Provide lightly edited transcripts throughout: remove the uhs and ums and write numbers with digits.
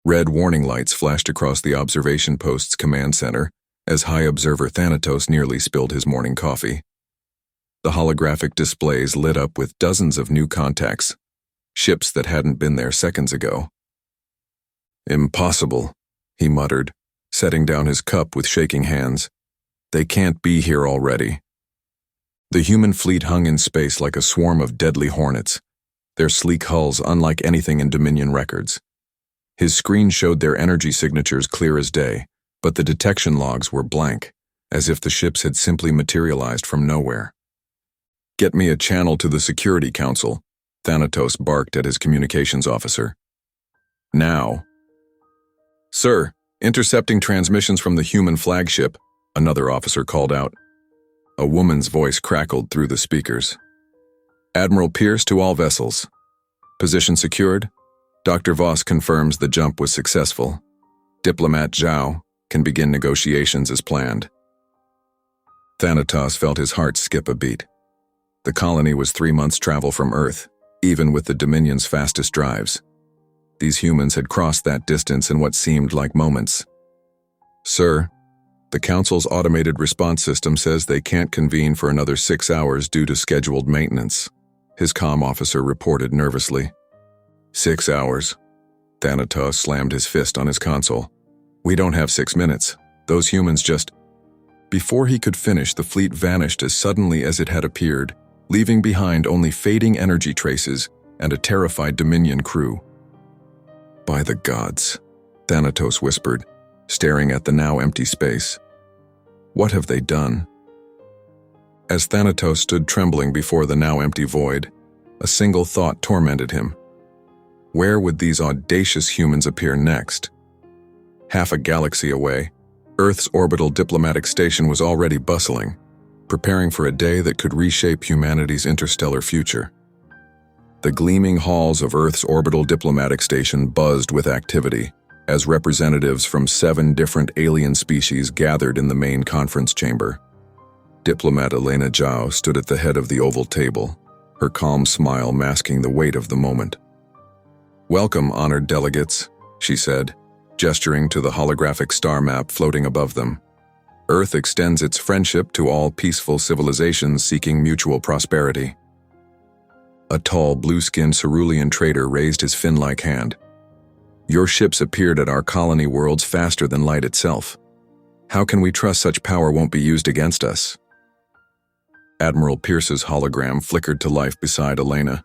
Red warning lights flashed across the observation post's command center as High Observer Thanatos nearly spilled his morning coffee. The holographic displays lit up with dozens of new contacts, ships that hadn't been there seconds ago. "Impossible," he muttered, setting down his cup with shaking hands. "They can't be here already." The human fleet hung in space like a swarm of deadly hornets, their sleek hulls unlike anything in Dominion records. His screen showed their energy signatures clear as day, but the detection logs were blank, as if the ships had simply materialized from nowhere. "Get me a channel to the Security Council," Thanatos barked at his communications officer. "Now." "Sir, intercepting transmissions from the human flagship," another officer called out. A woman's voice crackled through the speakers. "Admiral Pierce to all vessels. Position secured. Dr. Voss confirms the jump was successful. Diplomat Zhao can begin negotiations as planned." Thanatos felt his heart skip a beat. The colony was 3 months' travel from Earth, even with the Dominion's fastest drives. These humans had crossed that distance in what seemed like moments. "Sir, the Council's automated response system says they can't convene for another 6 hours due to scheduled maintenance," his comm officer reported nervously. 6 hours. Thanatos slammed his fist on his console. "We don't have 6 minutes. Those humans just—" Before he could finish, the fleet vanished as suddenly as it had appeared, leaving behind only fading energy traces and a terrified Dominion crew. "By the gods," Thanatos whispered, staring at the now empty space. "What have they done?" As Thanatos stood trembling before the now empty void, a single thought tormented him. Where would these audacious humans appear next? Half a galaxy away, Earth's orbital diplomatic station was already bustling, preparing for a day that could reshape humanity's interstellar future. The gleaming halls of Earth's orbital diplomatic station buzzed with activity as representatives from 7 different alien species gathered in the main conference chamber. Diplomat Elena Zhao stood at the head of the oval table, her calm smile masking the weight of the moment. "Welcome, honored delegates," she said, gesturing to the holographic star map floating above them. "Earth extends its friendship to all peaceful civilizations seeking mutual prosperity." A tall, blue-skinned cerulean trader raised his fin-like hand. "Your ships appeared at our colony worlds faster than light itself. How can we trust such power won't be used against us?" Admiral Pierce's hologram flickered to life beside Elena.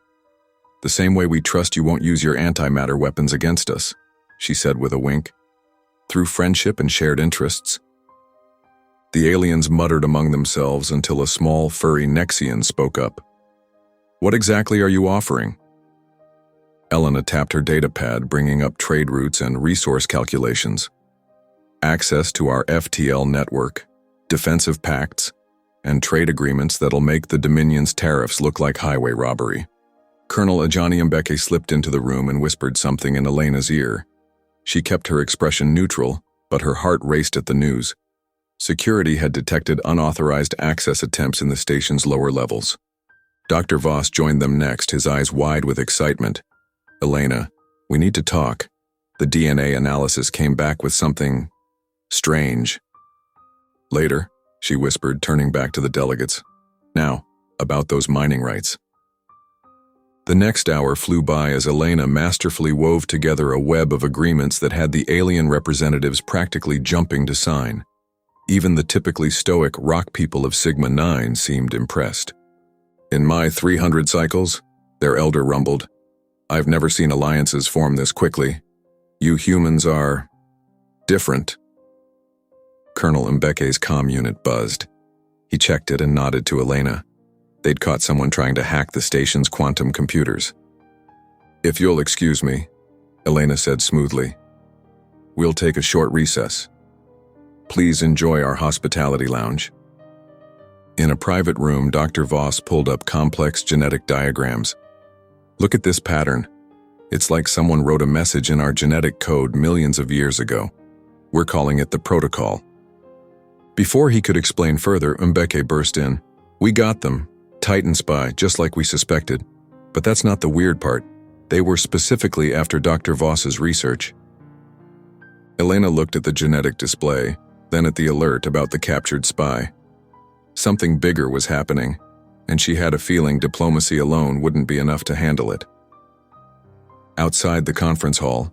"The same way we trust you won't use your antimatter weapons against us," she said with a wink. "Through friendship and shared interests." The aliens muttered among themselves until a small, furry Nexian spoke up. "What exactly are you offering?" Elena tapped her datapad, bringing up trade routes and resource calculations. "Access to our FTL network, defensive pacts, and trade agreements that'll make the Dominion's tariffs look like highway robbery." Colonel Ajani Mbeke slipped into the room and whispered something in Elena's ear. She kept her expression neutral, but her heart raced at the news. Security had detected unauthorized access attempts in the station's lower levels. Dr. Voss joined them next, his eyes wide with excitement. "Elena, we need to talk. The DNA analysis came back with something strange." "Later," she whispered, turning back to the delegates. "Now, about those mining rights." The next hour flew by as Elena masterfully wove together a web of agreements that had the alien representatives practically jumping to sign. Even the typically stoic rock people of Sigma 9 seemed impressed. "In my 300 cycles," their elder rumbled, "I've never seen alliances form this quickly. You humans are different." Colonel Mbeke's comm unit buzzed. He checked it and nodded to Elena. They'd caught someone trying to hack the station's quantum computers. "If you'll excuse me," Elena said smoothly, "we'll take a short recess. Please enjoy our hospitality lounge." In a private room, Dr. Voss pulled up complex genetic diagrams. "Look at this pattern. It's like someone wrote a message in our genetic code millions of years ago. We're calling it the protocol." Before he could explain further, Mbeke burst in. "We got them. Titan spy, just like we suspected. But that's not the weird part. They were specifically after Dr. Voss's research. Elena looked at the genetic display, then at the alert about the captured spy. Something bigger was happening, and she had a feeling diplomacy alone wouldn't be enough to handle it. Outside the conference hall,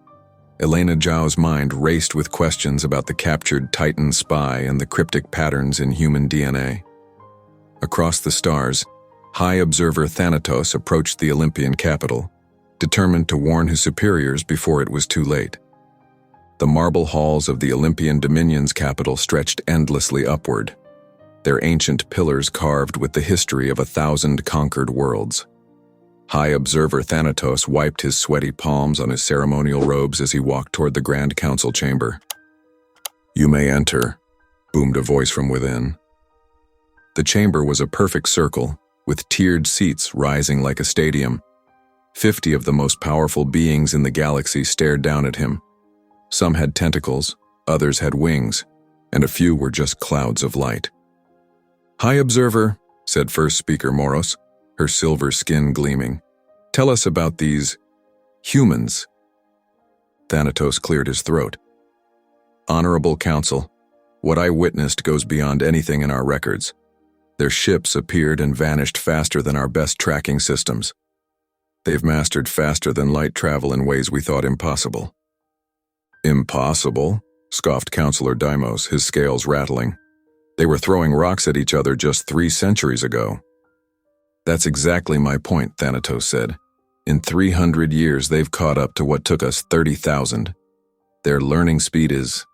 Elena Zhao's mind raced with questions about the captured Titan spy and the cryptic patterns in human DNA. Across the stars, High Observer Thanatos approached the Olympian capital, determined to warn his superiors before it was too late. The marble halls of the Olympian Dominion's capital stretched endlessly upward, their ancient pillars carved with the history of 1,000 conquered worlds. High Observer Thanatos wiped his sweaty palms on his ceremonial robes as he walked toward the Grand Council chamber. "You may enter," boomed a voice from within. The chamber was a perfect circle, with tiered seats rising like a stadium. 50 of the most powerful beings in the galaxy stared down at him. Some had tentacles, others had wings, and a few were just clouds of light. "High Observer," said First Speaker Moros, her silver skin gleaming. "Tell us about these humans." Thanatos cleared his throat. "Honorable Council, what I witnessed goes beyond anything in our records. Their ships appeared and vanished faster than our best tracking systems. They've mastered faster than light travel in ways we thought impossible." "Impossible?" scoffed Councillor Deimos, his scales rattling. "They were throwing rocks at each other just 3 centuries ago." "That's exactly my point," Thanatos said. "In 300 years, they've caught up to what took us 30,000. Their learning speed is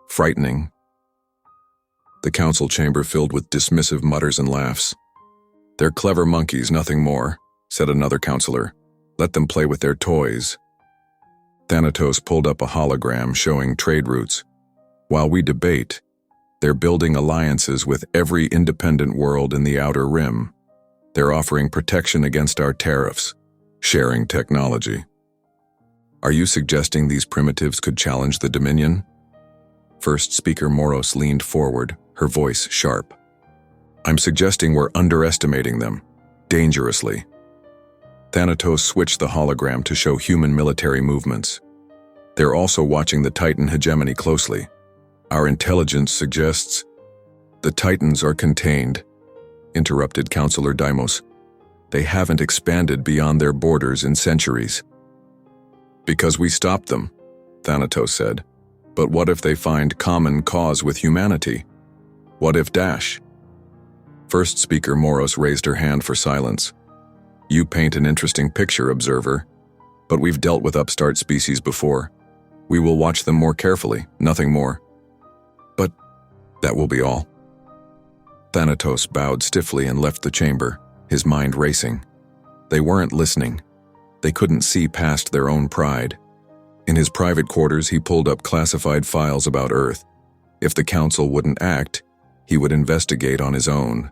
frightening." The council chamber filled with dismissive mutters and laughs. "They're clever monkeys, nothing more," said another councillor. "Let them play with their toys." Thanatos pulled up a hologram showing trade routes. "While we debate, they're building alliances with every independent world in the Outer Rim. They're offering protection against our tariffs, sharing technology." "Are you suggesting these primitives could challenge the Dominion?" First Speaker Moros leaned forward, her voice sharp. "I'm suggesting we're underestimating them, dangerously." Thanatos switched the hologram to show human military movements. "They're also watching the Titan hegemony closely. Our intelligence suggests—" "The Titans are contained," interrupted Councillor Deimos. "They haven't expanded beyond their borders in centuries." "Because we stopped them," Thanatos said. "But what if they find common cause with humanity? What if dash?" First Speaker Moros raised her hand for silence. "You paint an interesting picture, Observer, but we've dealt with upstart species before. We will watch them more carefully, nothing more. But that will be all." Thanatos bowed stiffly and left the chamber, his mind racing. They weren't listening. They couldn't see past their own pride. In his private quarters, he pulled up classified files about Earth. If the council wouldn't act, he would investigate on his own.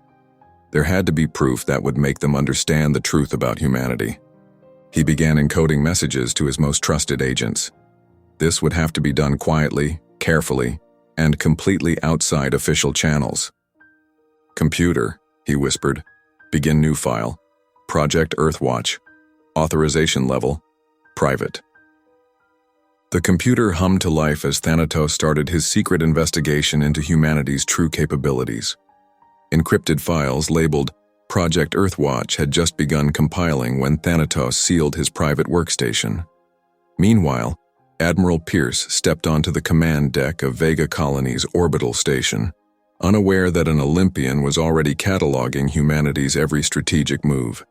There had to be proof that would make them understand the truth about humanity. He began encoding messages to his most trusted agents. This would have to be done quietly, carefully, and completely outside official channels. "Computer," he whispered. "Begin new file. Project Earthwatch. Authorization level, private." The computer hummed to life as Thanatos started his secret investigation into humanity's true capabilities. Encrypted files labeled Project Earthwatch had just begun compiling when Thanatos sealed his private workstation. Meanwhile, Admiral Pierce stepped onto the command deck of Vega Colony's orbital station, unaware that an Olympian was already cataloging humanity's every strategic move.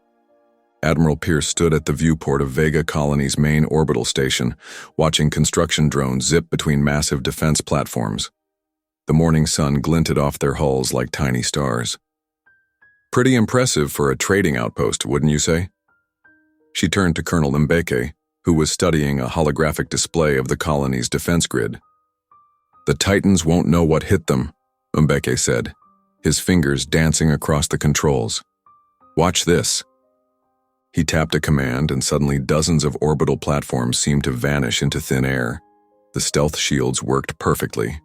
Admiral Pierce stood at the viewport of Vega Colony's main orbital station, watching construction drones zip between massive defense platforms. The morning sun glinted off their hulls like tiny stars. "Pretty impressive for a trading outpost, wouldn't you say?" She turned to Colonel Mbeke, who was studying a holographic display of the colony's defense grid. "The Titans won't know what hit them," Mbeke said, his fingers dancing across the controls. "Watch this." He tapped a command, and suddenly dozens of orbital platforms seemed to vanish into thin air. The stealth shields worked perfectly.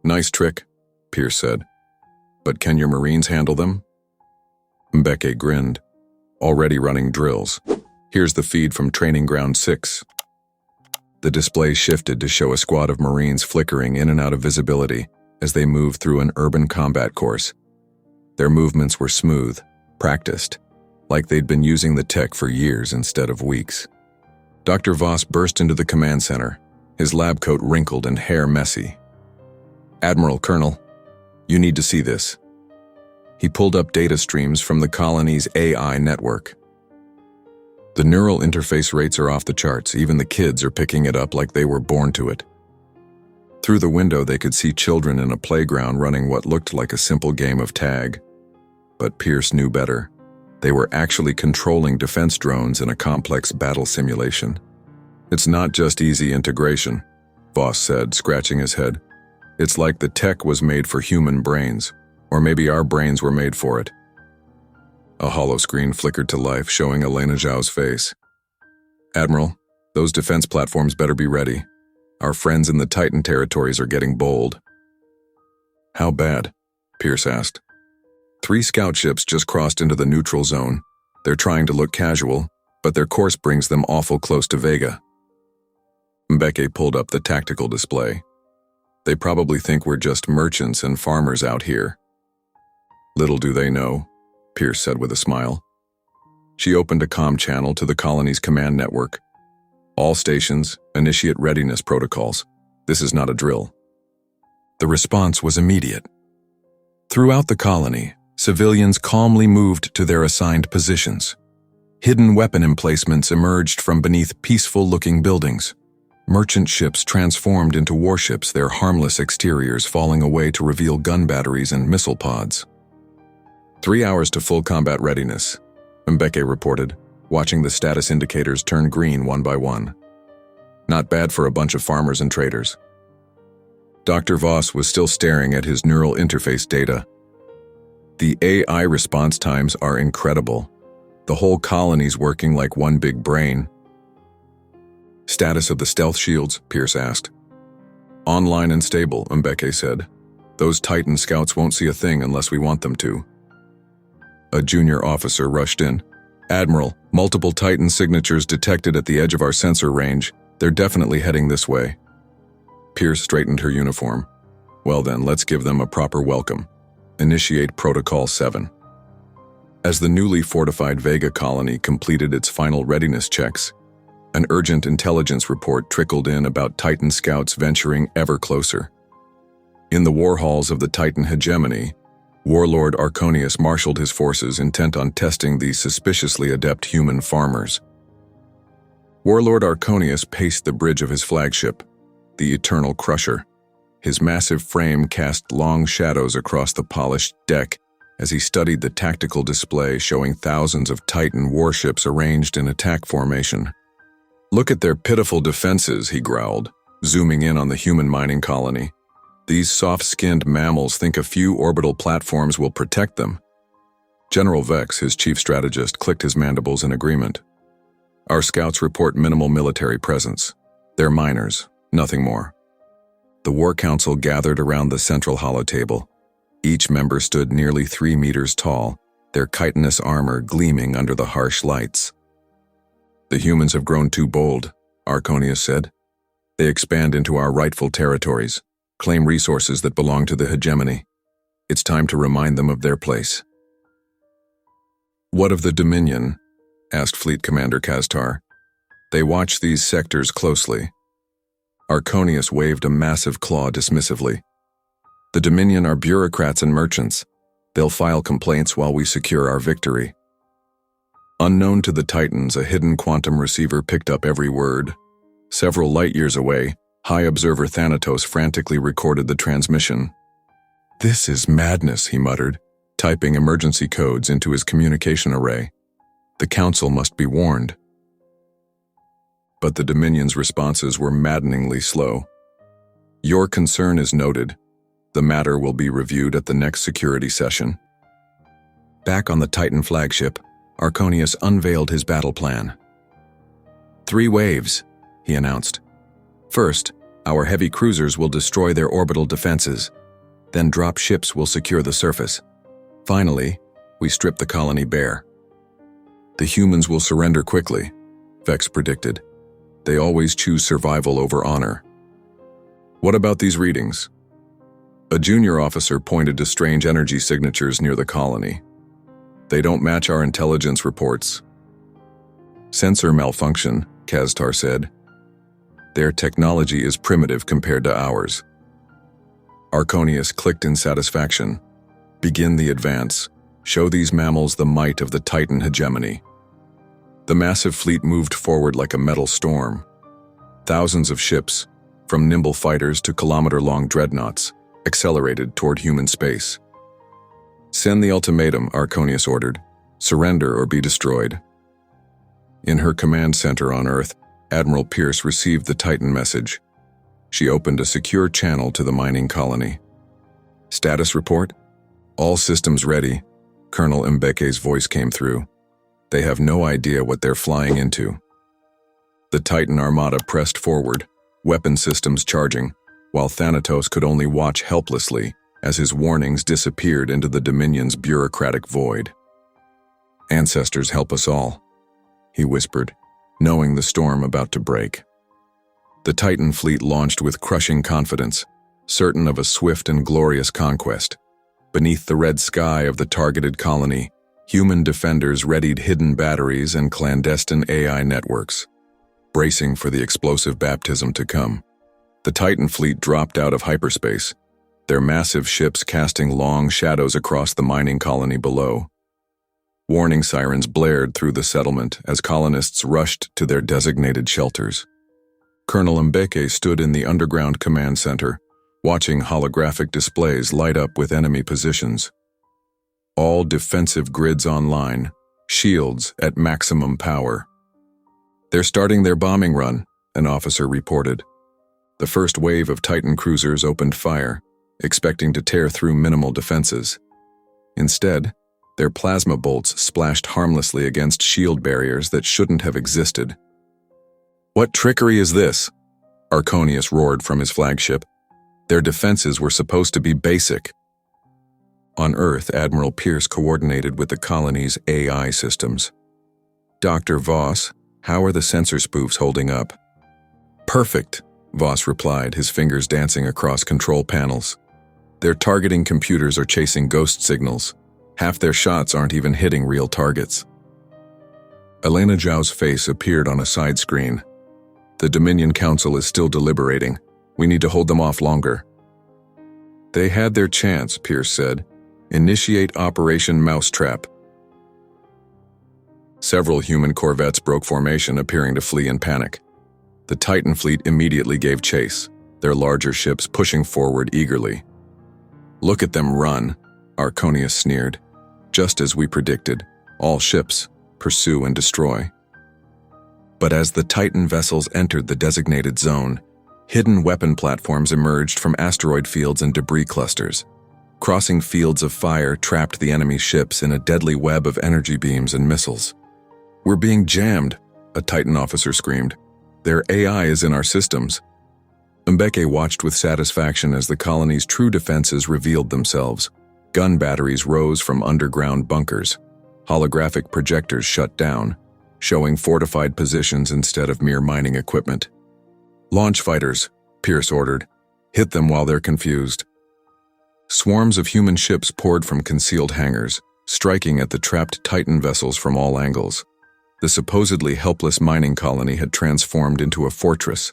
"Nice trick," Pierce said. "But can your Marines handle them?" Mbeke grinned. "Already running drills. Here's the feed from Training Ground 6. The display shifted to show a squad of Marines flickering in and out of visibility as they moved through an urban combat course. Their movements were smooth, practiced, like they'd been using the tech for years instead of weeks. Dr. Voss burst into the command center, his lab coat wrinkled and hair messy. "Admiral, Colonel, you need to see this." He pulled up data streams from the colony's AI network. The neural interface rates are off the charts. Even the kids are picking it up like they were born to it. Through the window, they could see children in a playground running what looked like a simple game of tag. But Pierce knew better. They were actually controlling defense drones in a complex battle simulation. "It's not just easy integration," Voss said, scratching his head. "It's like the tech was made for human brains, or maybe our brains were made for it." A hollow screen flickered to life, showing Elena Zhao's face. "Admiral, those defense platforms better be ready. Our friends in the Titan territories are getting bold." "How bad?" Pierce asked. "3 scout ships just crossed into the neutral zone. They're trying to look casual, but their course brings them awful close to Vega." Mbeke pulled up the tactical display. "They probably think we're just merchants and farmers out here." "Little do they know," Pierce said with a smile. She opened a comm channel to the colony's command network. "All stations, initiate readiness protocols. This is not a drill." The response was immediate. Throughout the colony, civilians calmly moved to their assigned positions. Hidden weapon emplacements emerged from beneath peaceful-looking buildings. Merchant ships transformed into warships, their harmless exteriors falling away to reveal gun batteries and missile pods. 3 hours to full combat readiness, Mbeke reported, watching the status indicators turn green one by one. Not bad for a bunch of farmers and traders. Dr. Voss was still staring at his neural interface data. "The AI response times are incredible. The whole colony's working like one big brain." "Status of the stealth shields?" Pierce asked. "Online and stable," Mbeke said. "Those Titan scouts won't see a thing unless we want them to." A junior officer rushed in. "Admiral, multiple Titan signatures detected at the edge of our sensor range. They're definitely heading this way." Pierce straightened her uniform. "Well then, let's give them a proper welcome. Initiate Protocol 7. As the newly fortified Vega colony completed its final readiness checks, an urgent intelligence report trickled in about Titan scouts venturing ever closer. In the war halls of the Titan hegemony, Warlord Arconius marshaled his forces intent on testing these suspiciously adept human farmers. Warlord Arconius paced the bridge of his flagship, the Eternal Crusher. His massive frame cast long shadows across the polished deck as he studied the tactical display showing thousands of Titan warships arranged in attack formation. "Look at their pitiful defenses," he growled, zooming in on the human mining colony. "These soft-skinned mammals think a few orbital platforms will protect them." General Vex, his chief strategist, clicked his mandibles in agreement. "Our scouts report minimal military presence. They're miners, nothing more." The War Council gathered around the central holotable. Each member stood nearly 3 meters tall, their chitinous armor gleaming under the harsh lights. "The humans have grown too bold," Arconius said. "They expand into our rightful territories, claim resources that belong to the hegemony. It's time to remind them of their place." "What of the Dominion?" asked Fleet Commander Kaztar. "They watch these sectors closely." Arconius waved a massive claw dismissively. "The Dominion are bureaucrats and merchants. They'll file complaints while we secure our victory." Unknown to the Titans, a hidden quantum receiver picked up every word. Several light-years away, High Observer Thanatos frantically recorded the transmission. "This is madness," he muttered, typing emergency codes into his communication array. "The Council must be warned." But the Dominion's responses were maddeningly slow. "Your concern is noted. The matter will be reviewed at the next security session." Back on the Titan flagship, Arconius unveiled his battle plan. 3 waves, he announced. "First, our heavy cruisers will destroy their orbital defenses. Then drop ships will secure the surface. Finally, we strip the colony bare." "The humans will surrender quickly," Vex predicted. They always choose survival over honor. What about these readings? A junior officer pointed to strange energy signatures near the colony. They don't match our intelligence reports. Sensor malfunction, Kaztar said. Their technology is primitive compared to ours. Arconius clicked in satisfaction. Begin the advance. Show these mammals the might of the Titan hegemony. The massive fleet moved forward like a metal storm. Thousands of ships, from nimble fighters to kilometer-long dreadnoughts, accelerated toward human space. Send the ultimatum, Arconius ordered. Surrender or be destroyed. In her command center on Earth, Admiral Pierce received the Titan message. She opened a secure channel to the mining colony. Status report? All systems ready. Colonel Mbeke's voice came through. They have no idea what they're flying into. The Titan armada pressed forward, weapon systems charging, while Thanatos could only watch helplessly as his warnings disappeared into the Dominion's bureaucratic void. Ancestors help us all, he whispered, knowing the storm about to break. The Titan fleet launched with crushing confidence, certain of a swift and glorious conquest. Beneath the red sky of the targeted colony, human defenders readied hidden batteries and clandestine AI networks, bracing for the explosive baptism to come. The Titan fleet dropped out of hyperspace, their massive ships casting long shadows across the mining colony below. Warning sirens blared through the settlement as colonists rushed to their designated shelters. Colonel Mbeke stood in the underground command center, watching holographic displays light up with enemy positions. All defensive grids online, shields at maximum power. They're starting their bombing run, an officer reported. The first wave of Titan cruisers opened fire, expecting to tear through minimal defenses. Instead, their plasma bolts splashed harmlessly against shield barriers that shouldn't have existed. What trickery is this? Arconius roared from his flagship. Their defenses were supposed to be basic. On Earth, Admiral Pierce coordinated with the colony's AI systems. Dr. Voss, how are the sensor spoofs holding up? Perfect, Voss replied, his fingers dancing across control panels. Their targeting computers are chasing ghost signals. Half their shots aren't even hitting real targets. Elena Zhao's face appeared on a side screen. The Dominion Council is still deliberating. We need to hold them off longer. They had their chance, Pierce said. Initiate Operation Mousetrap. Several human corvettes broke formation, appearing to flee in panic. The Titan fleet immediately gave chase, their larger ships pushing forward eagerly. Look at them run, Arconius sneered. Just as we predicted, all ships pursue and destroy. But as the Titan vessels entered the designated zone, hidden weapon platforms emerged from asteroid fields and debris clusters. Crossing fields of fire trapped the enemy ships in a deadly web of energy beams and missiles. We're being jammed, a Titan officer screamed. Their AI is in our systems. Mbeke watched with satisfaction as the colony's true defenses revealed themselves. Gun batteries rose from underground bunkers. Holographic projectors shut down, showing fortified positions instead of mere mining equipment. Launch fighters, Pierce ordered. Hit them while they're confused. Swarms of human ships poured from concealed hangars, striking at the trapped Titan vessels from all angles. The supposedly helpless mining colony had transformed into a fortress.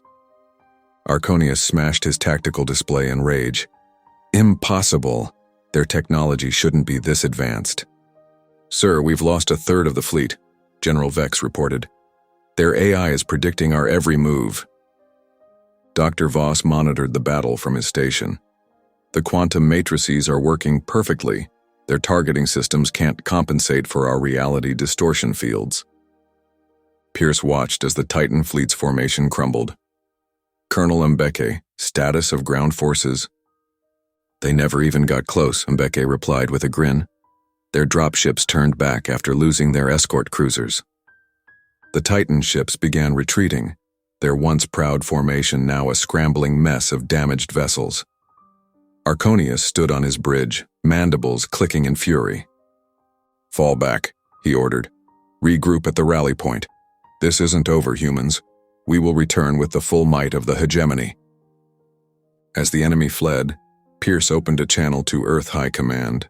Arconius smashed his tactical display in rage. Impossible! Their technology shouldn't be this advanced. Sir, we've lost a third of the fleet, General Vex reported. Their AI is predicting our every move. Dr. Voss monitored the battle from his station. The quantum matrices are working perfectly. Their targeting systems can't compensate for our reality distortion fields. Pierce watched as the Titan fleet's formation crumbled. Colonel Mbeke, status of ground forces. They never even got close, Mbeke replied with a grin. Their dropships turned back after losing their escort cruisers. The Titan ships began retreating, their once proud formation now a scrambling mess of damaged vessels. Arconius stood on his bridge, mandibles clicking in fury. Fall back, he ordered. Regroup at the rally point. This isn't over, humans. We will return with the full might of the hegemony." As the enemy fled, Pierce opened a channel to Earth High Command.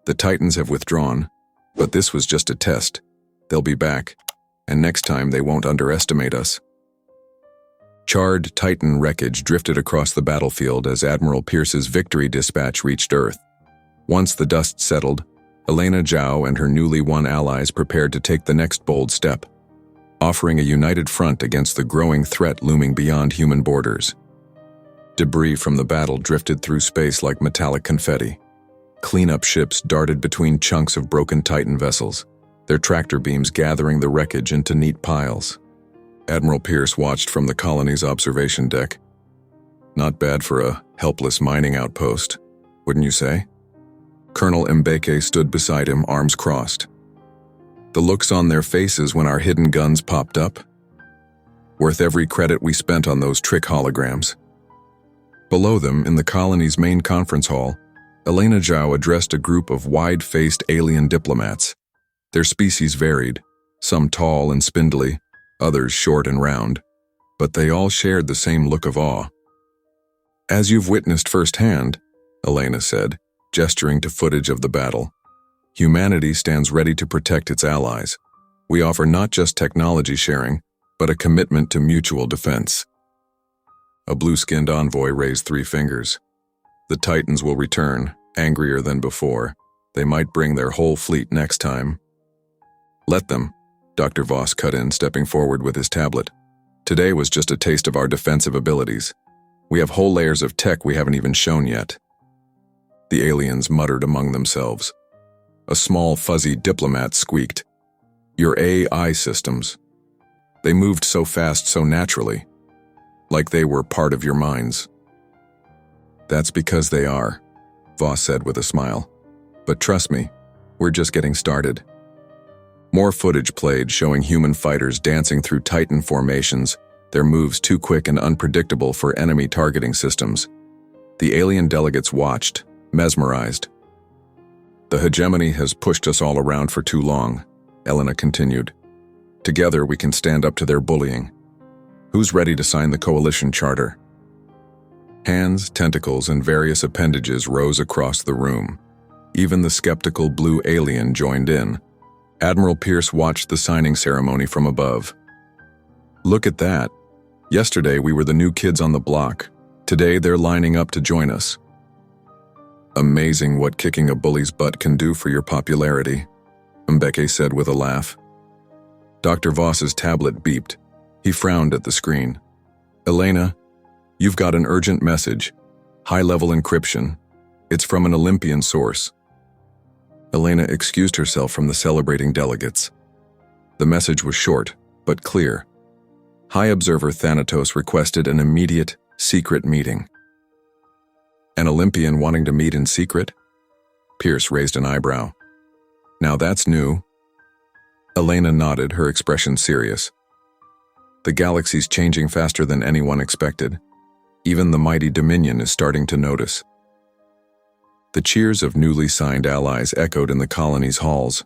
"The Titans have withdrawn, but this was just a test. They'll be back, and next time they won't underestimate us." Charred Titan wreckage drifted across the battlefield as Admiral Pierce's victory dispatch reached Earth. Once the dust settled, Elena Zhao and her newly won allies prepared to take the next bold step, offering a united front against the growing threat looming beyond human borders. Debris from the battle drifted through space like metallic confetti. Cleanup ships darted between chunks of broken Titan vessels, their tractor beams gathering the wreckage into neat piles. Admiral Pierce watched from the colony's observation deck. Not bad for a helpless mining outpost, wouldn't you say? Colonel Mbeke stood beside him, arms crossed. The looks on their faces when our hidden guns popped up? Worth every credit we spent on those trick holograms. Below them, in the colony's main conference hall, Elena Zhao addressed a group of wide-faced alien diplomats. Their species varied, some tall and spindly, others short and round, but they all shared the same look of awe. "As you've witnessed firsthand," Elena said, gesturing to footage of the battle, "humanity stands ready to protect its allies. We offer not just technology sharing, but a commitment to mutual defense." A blue-skinned envoy raised 3 fingers. "The Titans will return, angrier than before. They might bring their whole fleet next time." "Let them," Dr. Voss cut in, stepping forward with his tablet. "Today was just a taste of our defensive abilities. We have whole layers of tech we haven't even shown yet." The aliens muttered among themselves. A small, fuzzy diplomat squeaked, "Your AI systems. They moved so fast, so naturally, like they were part of your minds." "That's because they are," Voss said with a smile. "But trust me, we're just getting started." More footage played showing human fighters dancing through Titan formations, their moves too quick and unpredictable for enemy targeting systems. The alien delegates watched, mesmerized. "The hegemony has pushed us all around for too long," Elena continued. "Together we can stand up to their bullying. Who's ready to sign the coalition charter?" Hands, tentacles, and various appendages rose across the room. Even the skeptical blue alien joined in. Admiral Pierce watched the signing ceremony from above. "Look at that. Yesterday we were the new kids on the block. Today they're lining up to join us." "Amazing what kicking a bully's butt can do for your popularity," Mbeke said with a laugh. Dr. Voss's tablet beeped. He frowned at the screen. "Elena, you've got an urgent message. High-level encryption. It's from an Olympian source." Elena excused herself from the celebrating delegates. The message was short, but clear. High Observer Thanatos requested an immediate, secret meeting. "An Olympian wanting to meet in secret?" Pierce raised an eyebrow. "Now that's new." Elena nodded, her expression serious. "The galaxy's changing faster than anyone expected. Even the mighty Dominion is starting to notice." The cheers of newly signed allies echoed in the colony's halls,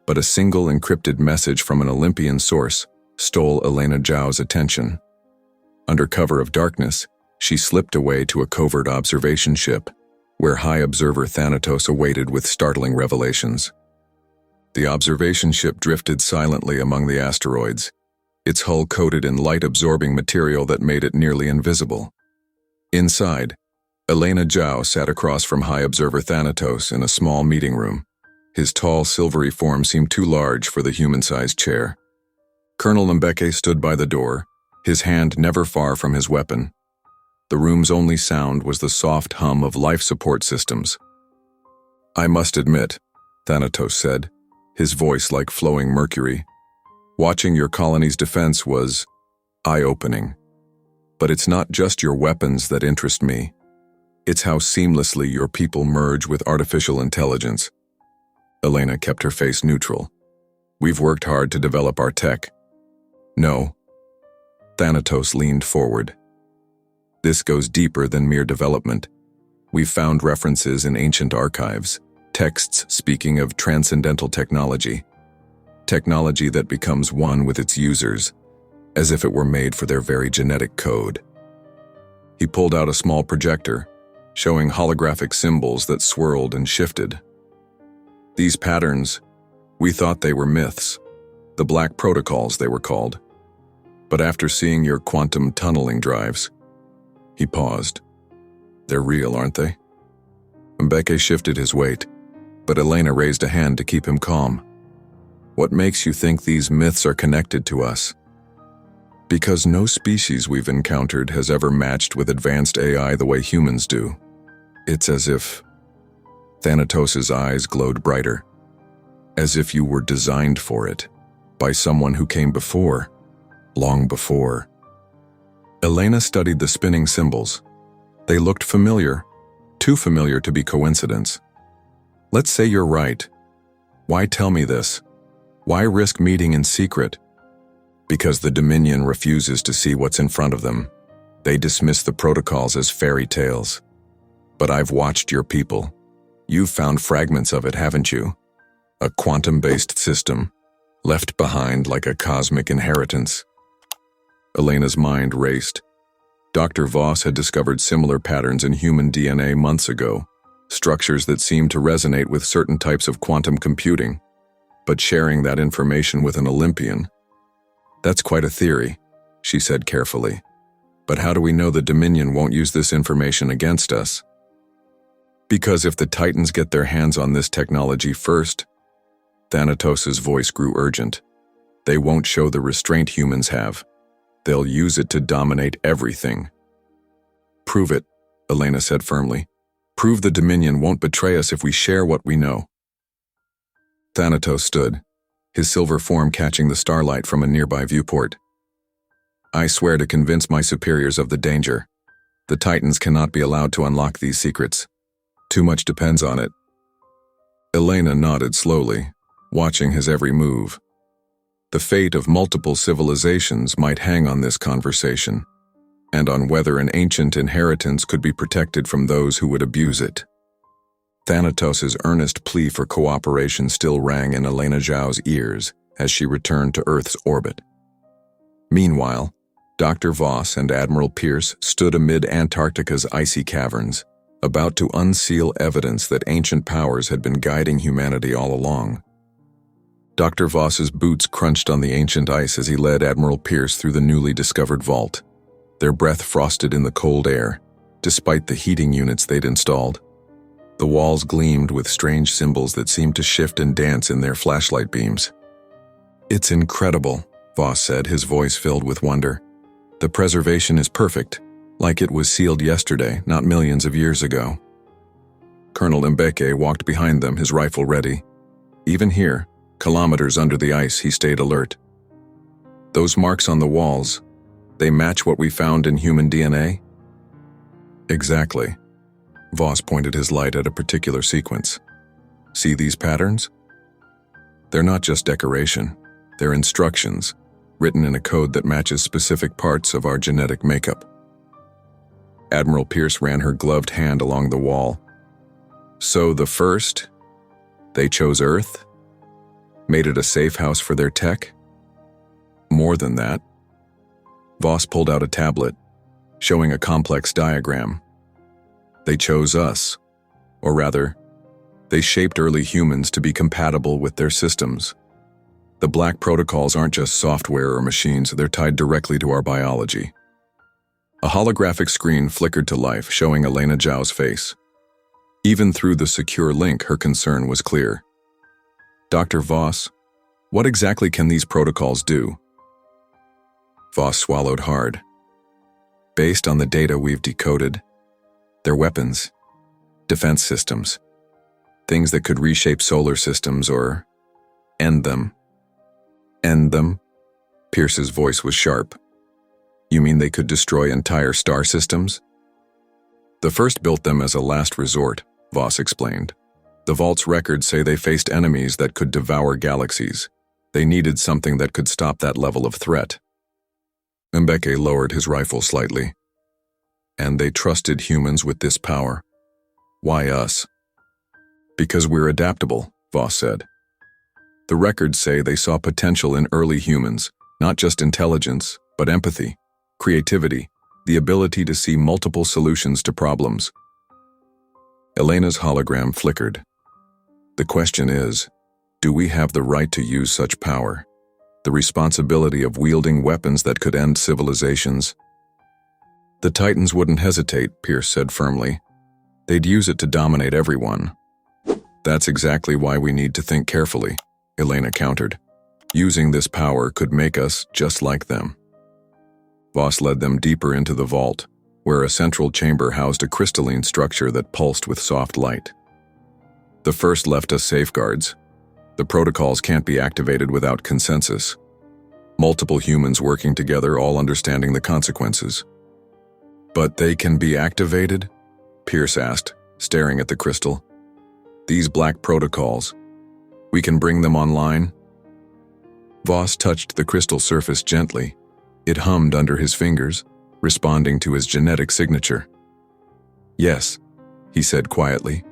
but a single encrypted message from an Olympian source stole Elena Zhao's attention. Under cover of darkness, she slipped away to a covert observation ship, where High Observer Thanatos awaited with startling revelations. The observation ship drifted silently among the asteroids, its hull coated in light-absorbing material that made it nearly invisible. Inside, Elena Zhao sat across from High Observer Thanatos in a small meeting room. His tall, silvery form seemed too large for the human-sized chair. Colonel Mbeke stood by the door, his hand never far from his weapon. The room's only sound was the soft hum of life support systems. "I must admit," Thanatos said, his voice like flowing mercury, "watching your colony's defense was eye-opening. But it's not just your weapons that interest me. It's how seamlessly your people merge with artificial intelligence." Elena kept her face neutral. "We've worked hard to develop our tech." "No." Thanatos leaned forward. "This goes deeper than mere development. We've found references in ancient archives, texts speaking of transcendental technology. Technology that becomes one with its users. as if it were made for their very genetic code. He pulled out a small projector, showing holographic symbols that swirled and shifted. These patterns, we thought they were myths, the black protocols they were called. But after seeing your quantum tunneling drives, he paused. They're real, aren't they? Mbeke shifted his weight, but Elena raised a hand to keep him calm. What makes you think these myths are connected to us? Because no species we've encountered has ever matched with advanced AI the way humans do. It's as if Thanatos' eyes glowed brighter, as if you were designed for it, by someone who came before, long before. Elena studied the spinning symbols. They looked familiar, too familiar to be coincidence. Let's say you're right. Why tell me this? Why risk meeting in secret? Because the Dominion refuses to see what's in front of them. They dismiss the protocols as fairy tales. But I've watched your people. You've found fragments of it, haven't you? A quantum-based system, left behind like a cosmic inheritance. Elena's mind raced. Dr. Voss had discovered similar patterns in human DNA months ago, structures that seemed to resonate with certain types of quantum computing. But sharing that information with an Olympian, that's quite a theory, she said carefully. But how do we know the Dominion won't use this information against us? Because if the Titans get their hands on this technology first, Thanatos' voice grew urgent. They won't show the restraint humans have. They'll use it to dominate everything. Prove it, Elena said firmly. Prove the Dominion won't betray us if we share what we know. Thanatos stood, his silver form catching the starlight from a nearby viewport. I swear to convince my superiors of the danger. The Titans cannot be allowed to unlock these secrets. Too much depends on it. Elena nodded slowly, watching his every move. The fate of multiple civilizations might hang on this conversation, and on whether an ancient inheritance could be protected from those who would abuse it. Thanatos' earnest plea for cooperation still rang in Elena Zhao's ears as she returned to Earth's orbit. Meanwhile, Dr. Voss and Admiral Pierce stood amid Antarctica's icy caverns, about to unseal evidence that ancient powers had been guiding humanity all along. Dr. Voss's boots crunched on the ancient ice as he led Admiral Pierce through the newly discovered vault, their breath frosted in the cold air, despite the heating units they'd installed. The walls gleamed with strange symbols that seemed to shift and dance in their flashlight beams. It's incredible, Voss said, his voice filled with wonder. The preservation is perfect, like it was sealed yesterday, not millions of years ago. Colonel Mbeke walked behind them, his rifle ready. Even here, kilometers under the ice, he stayed alert. Those marks on the walls, they match what we found in human DNA? Exactly. Voss pointed his light at a particular sequence. See these patterns? They're not just decoration. They're instructions, written in a code that matches specific parts of our genetic makeup. Admiral Pierce ran her gloved hand along the wall. So the first, they chose Earth? Made it a safe house for their tech? More than that. Voss pulled out a tablet, showing a complex diagram. They chose us, or rather, they shaped early humans to be compatible with their systems. The black protocols aren't just software or machines, they're tied directly to our biology. A holographic screen flickered to life, showing Elena Zhao's face. Even through the secure link, her concern was clear. Dr. Voss, what exactly can these protocols do? Voss swallowed hard. Based on the data we've decoded, they're weapons, defense systems, things that could reshape solar systems or end them. End them? Pierce's voice was sharp. You mean they could destroy entire star systems? The first built them as a last resort, Voss explained. The Vault's records say they faced enemies that could devour galaxies. They needed something that could stop that level of threat. Mbeke lowered his rifle slightly. And they trusted humans with this power. Why us? Because we're adaptable, Voss said. The records say they saw potential in early humans, not just intelligence, but empathy, creativity, the ability to see multiple solutions to problems. Elena's hologram flickered. The question is, do we have the right to use such power? The responsibility of wielding weapons that could end civilizations? The Titans wouldn't hesitate, Pierce said firmly. They'd use it to dominate everyone. That's exactly why we need to think carefully, Elena countered. Using this power could make us just like them. Voss led them deeper into the vault, where a central chamber housed a crystalline structure that pulsed with soft light. The first left us safeguards. The protocols can't be activated without consensus. Multiple humans working together, all understanding the consequences. But they can be activated? Pierce asked, staring at the crystal. These black protocols, we can bring them online? Voss touched the crystal surface gently. It hummed under his fingers, responding to his genetic signature. Yes, he said quietly.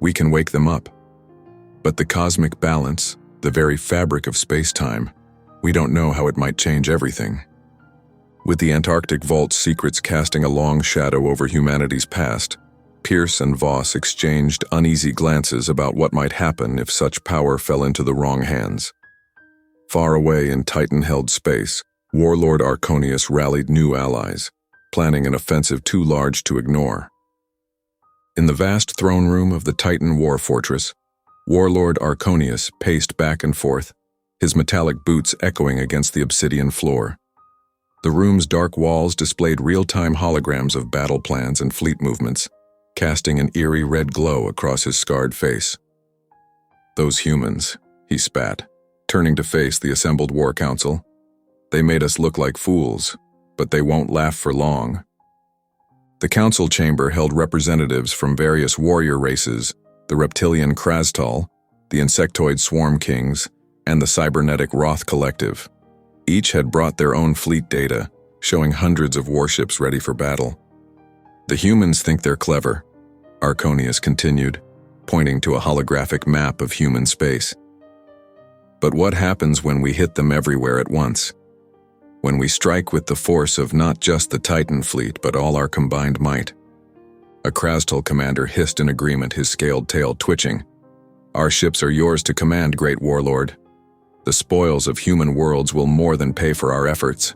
We can wake them up. But the cosmic balance, the very fabric of space-time, we don't know how it might change everything. With the Antarctic Vault's secrets casting a long shadow over humanity's past, Pierce and Voss exchanged uneasy glances about what might happen if such power fell into the wrong hands. Far away in Titan-held space, Warlord Arconius rallied new allies, planning an offensive too large to ignore. In the vast throne room of the Titan war fortress, Warlord Arconius paced back and forth, his metallic boots echoing against the obsidian floor. The room's dark walls displayed real-time holograms of battle plans and fleet movements, casting an eerie red glow across his scarred face. Those humans, he spat, turning to face the assembled war council. They made us look like fools, but they won't laugh for long. The council chamber held representatives from various warrior races, the reptilian Krastal, the insectoid Swarm Kings, and the cybernetic Roth Collective. Each had brought their own fleet data, showing hundreds of warships ready for battle. The humans think they're clever, Arconius continued, pointing to a holographic map of human space. But what happens when we hit them everywhere at once? When we strike with the force of not just the Titan fleet, but all our combined might? A Krastal commander hissed in agreement, his scaled tail twitching. Our ships are yours to command, great warlord. The spoils of human worlds will more than pay for our efforts.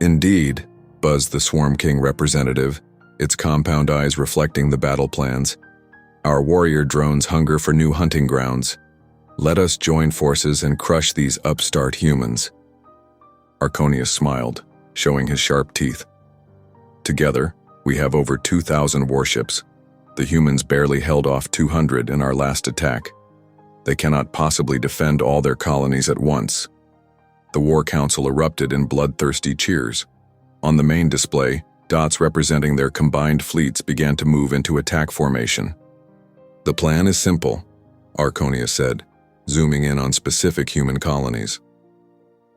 Indeed, buzzed the Swarm King representative, its compound eyes reflecting the battle plans. Our warrior drones hunger for new hunting grounds. Let us join forces and crush these upstart humans. Arconius smiled, showing his sharp teeth. Together, we have over 2,000 warships. The humans barely held off 200 in our last attack. They cannot possibly defend all their colonies at once. The War Council erupted in bloodthirsty cheers. On the main display, dots representing their combined fleets began to move into attack formation. The plan is simple, Arconius said, zooming in on specific human colonies.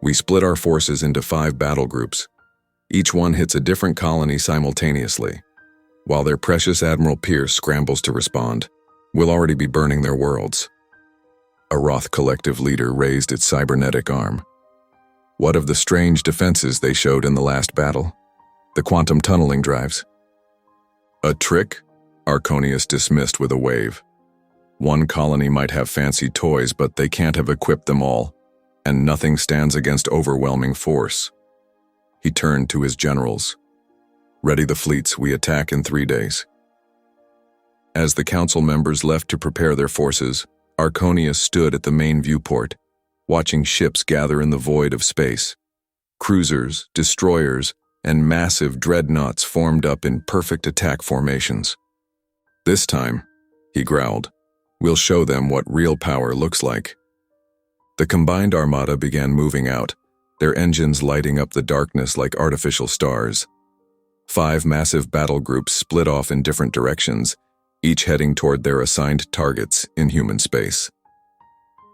We split our forces into 5 battle groups. Each one hits a different colony simultaneously. While their precious Admiral Pierce scrambles to respond, we'll already be burning their worlds. A Roth Collective leader raised its cybernetic arm. What of the strange defenses they showed in the last battle? The quantum tunneling drives. A trick? Arconius dismissed with a wave. One colony might have fancy toys, but they can't have equipped them all, and nothing stands against overwhelming force. He turned to his generals. Ready the fleets, we attack in 3 days. As the council members left to prepare their forces, Arconius stood at the main viewport, watching ships gather in the void of space. Cruisers, destroyers, and massive dreadnoughts formed up in perfect attack formations. This time, he growled, we'll show them what real power looks like. The combined armada began moving out, their engines lighting up the darkness like artificial stars. 5 massive battle groups split off in different directions, each heading toward their assigned targets in human space.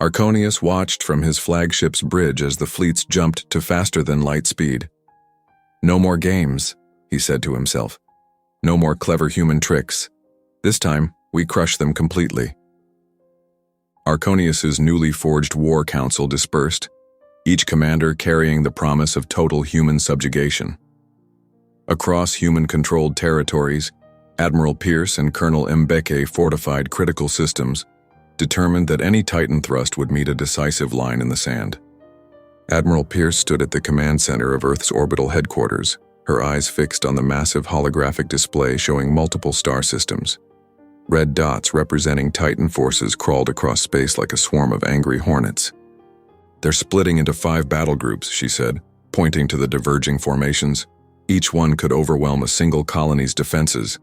Arconius watched from his flagship's bridge as the fleets jumped to faster-than-light speed. No more games, he said to himself. No more clever human tricks. This time, we crush them completely. Arconius's newly forged war council dispersed, each commander carrying the promise of total human subjugation. Across human-controlled territories, Admiral Pierce and Colonel Mbeke fortified critical systems, determined that any Titan thrust would meet a decisive line in the sand. Admiral Pierce stood at the command center of Earth's orbital headquarters, her eyes fixed on the massive holographic display showing multiple star systems. Red dots representing Titan forces crawled across space like a swarm of angry hornets. "They're splitting into 5 battle groups," she said, pointing to the diverging formations. Each one could overwhelm a single colony's defenses.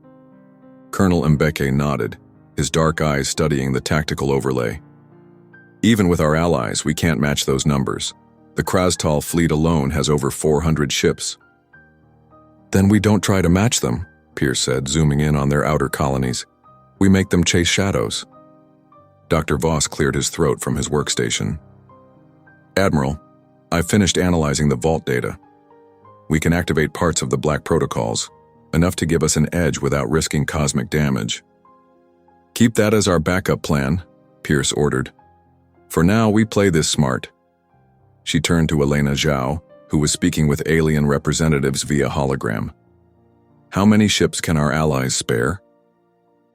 Colonel Mbeke nodded, his dark eyes studying the tactical overlay. "Even with our allies, we can't match those numbers. The Krastal fleet alone has over 400 ships." "Then we don't try to match them," Pierce said, zooming in on their outer colonies. "We make them chase shadows." Dr. Voss cleared his throat from his workstation. "Admiral, I've finished analyzing the vault data. We can activate parts of the Black Protocols, enough to give us an edge without risking cosmic damage." "Keep that as our backup plan," Pierce ordered. "For now, we play this smart." She turned to Elena Zhao, who was speaking with alien representatives via hologram. "How many ships can our allies spare?"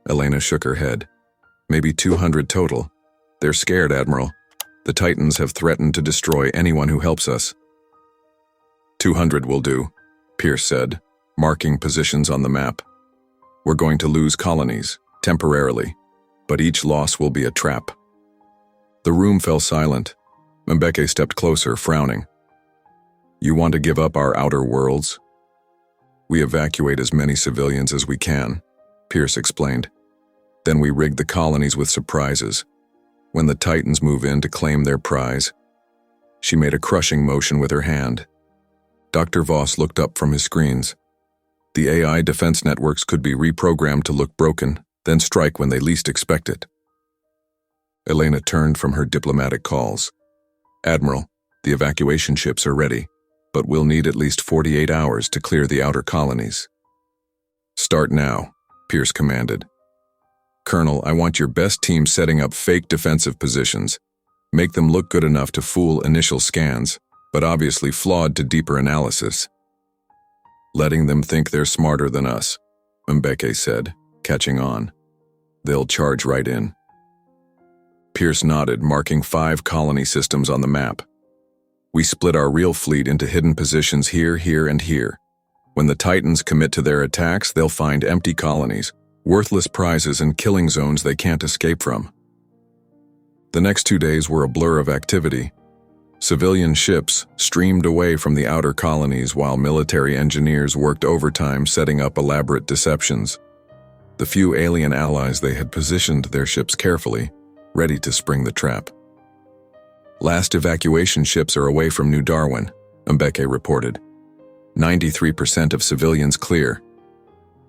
Elena shook her head. "Maybe 200 total. They're scared, Admiral. The Titans have threatened to destroy anyone who helps us." 200 will do, Pierce said, marking positions on the map. "We're going to lose colonies, temporarily, but each loss will be a trap." The room fell silent. Mbeke stepped closer, frowning. "You want to give up our outer worlds?" "We evacuate as many civilians as we can," Pierce explained. "Then we rig the colonies with surprises. When the Titans move in to claim their prize." She made a crushing motion with her hand. Dr. Voss looked up from his screens. "The AI defense networks could be reprogrammed to look broken, then strike when they least expect it." Elena turned from her diplomatic calls. "Admiral, the evacuation ships are ready, but we'll need at least 48 hours to clear the outer colonies." "Start now," Pierce commanded. "Colonel, I want your best team setting up fake defensive positions. Make them look good enough to fool initial scans, but obviously flawed to deeper analysis." "Letting them think they're smarter than us," Mbeke said, catching on. "They'll charge right in." Pierce nodded, marking 5 colony systems on the map. "We split our real fleet into hidden positions here, here, and here. When the Titans commit to their attacks, they'll find empty colonies, worthless prizes, and killing zones they can't escape from." The next 2 days were a blur of activity. Civilian ships streamed away from the outer colonies while military engineers worked overtime setting up elaborate deceptions. The few alien allies they had positioned their ships carefully, ready to spring the trap. "Last evacuation ships are away from New Darwin," Mbeke reported. 93% of civilians clear.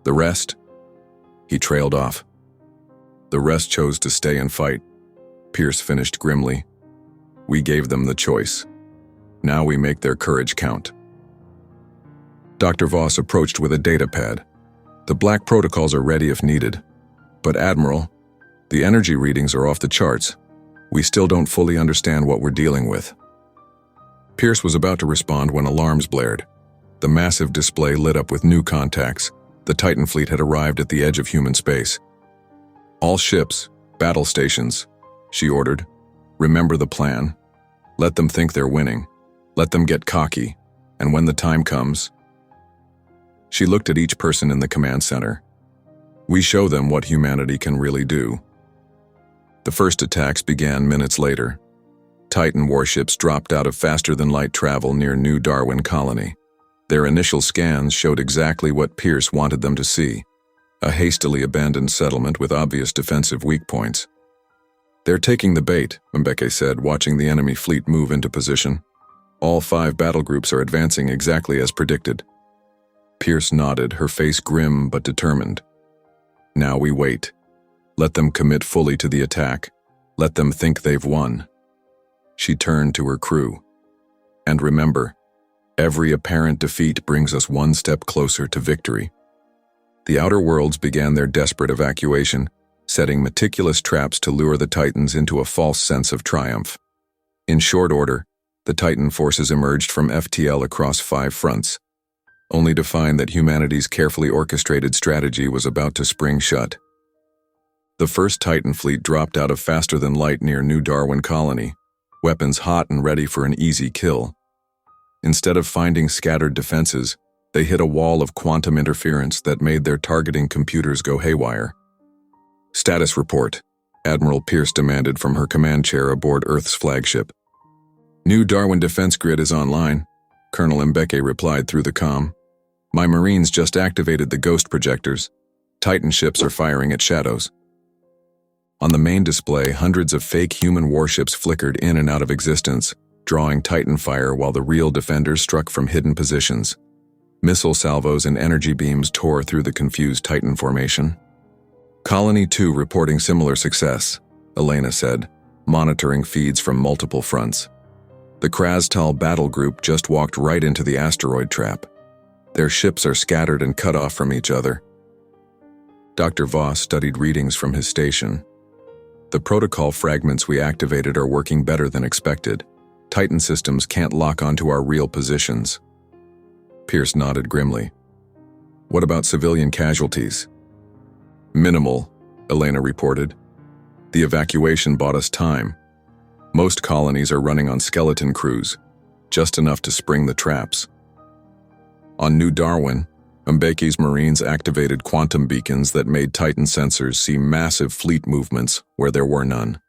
The rest?" He trailed off. "The rest chose to stay and fight," Pierce finished grimly. "We gave them the choice. Now we make their courage count." Dr. Voss approached with a datapad. "The Black Protocols are ready if needed. But Admiral, the energy readings are off the charts. We still don't fully understand what we're dealing with." Pierce was about to respond when alarms blared. The massive display lit up with new contacts. The Titan fleet had arrived at the edge of human space. "All ships, battle stations," she ordered. "Remember the plan. Let them think they're winning. Let them get cocky. And when the time comes..." She looked at each person in the command center. "We show them what humanity can really do." The first attacks began minutes later. Titan warships dropped out of faster-than-light travel near New Darwin Colony. Their initial scans showed exactly what Pierce wanted them to see: a hastily abandoned settlement with obvious defensive weak points. "They're taking the bait," Mbeke said, watching the enemy fleet move into position. "All 5 battle groups are advancing exactly as predicted." Pierce nodded, her face grim but determined. "Now we wait. Let them commit fully to the attack. Let them think they've won." She turned to her crew. "And remember, every apparent defeat brings us one step closer to victory." The outer worlds began their desperate evacuation, setting meticulous traps to lure the Titans into a false sense of triumph. In short order, The Titan forces emerged from FTL across 5 fronts, only to find that humanity's carefully orchestrated strategy was about to spring shut. The first Titan fleet dropped out of faster-than-light near New Darwin Colony, weapons hot and ready for an easy kill. Instead of finding scattered defenses, they hit a wall of quantum interference that made their targeting computers go haywire. Status report, Admiral Pierce demanded from her command chair aboard Earth's flagship. New Darwin defense grid is online, Colonel Mbeke replied through the comm. My Marines just activated the ghost projectors. Titan ships are firing at shadows. On the main display, hundreds of fake human warships flickered in and out of existence, drawing Titan fire while the real defenders struck from hidden positions. Missile salvos and energy beams tore through the confused Titan formation. Colony 2 reporting similar success, Elena said, monitoring feeds from multiple fronts. The Krastal battle group just walked right into the asteroid trap. Their ships are scattered and cut off from each other. Dr. Voss studied readings from his station. The protocol fragments we activated are working better than expected. Titan systems can't lock onto our real positions. Pierce nodded grimly. What about civilian casualties? Minimal, Elena reported. The evacuation bought us time. Most colonies are running on skeleton crews, just enough to spring the traps. On New Darwin, Mbeke's Marines activated quantum beacons that made Titan sensors see massive fleet movements where there were none.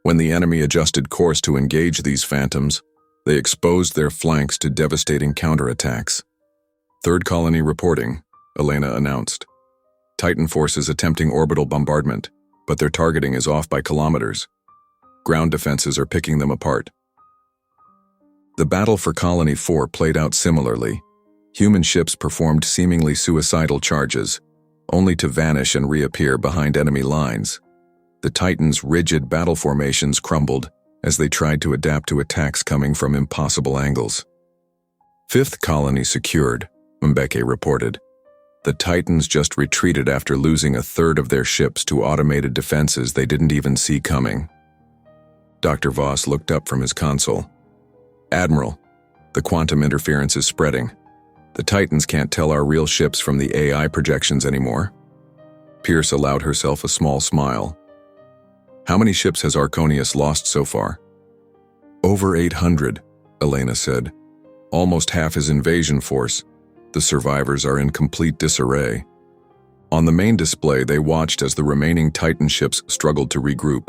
When the enemy adjusted course to engage these phantoms, they exposed their flanks to devastating counterattacks. Third colony reporting, Elena announced. Titan forces attempting orbital bombardment, but their targeting is off by kilometers. Ground defenses are picking them apart. The battle for Colony 4 played out similarly. Human ships performed seemingly suicidal charges, only to vanish and reappear behind enemy lines. The Titans' rigid battle formations crumbled as they tried to adapt to attacks coming from impossible angles. Fifth colony secured, Mbeke reported. The Titans just retreated after losing a third of their ships to automated defenses they didn't even see coming. Dr. Voss looked up from his console. Admiral, the quantum interference is spreading. The Titans can't tell our real ships from the AI projections anymore. Pierce allowed herself a small smile. How many ships has Arconius lost so far? Over 800, Elena said. Almost half his invasion force. The survivors are in complete disarray. On the main display, they watched as the remaining Titan ships struggled to regroup.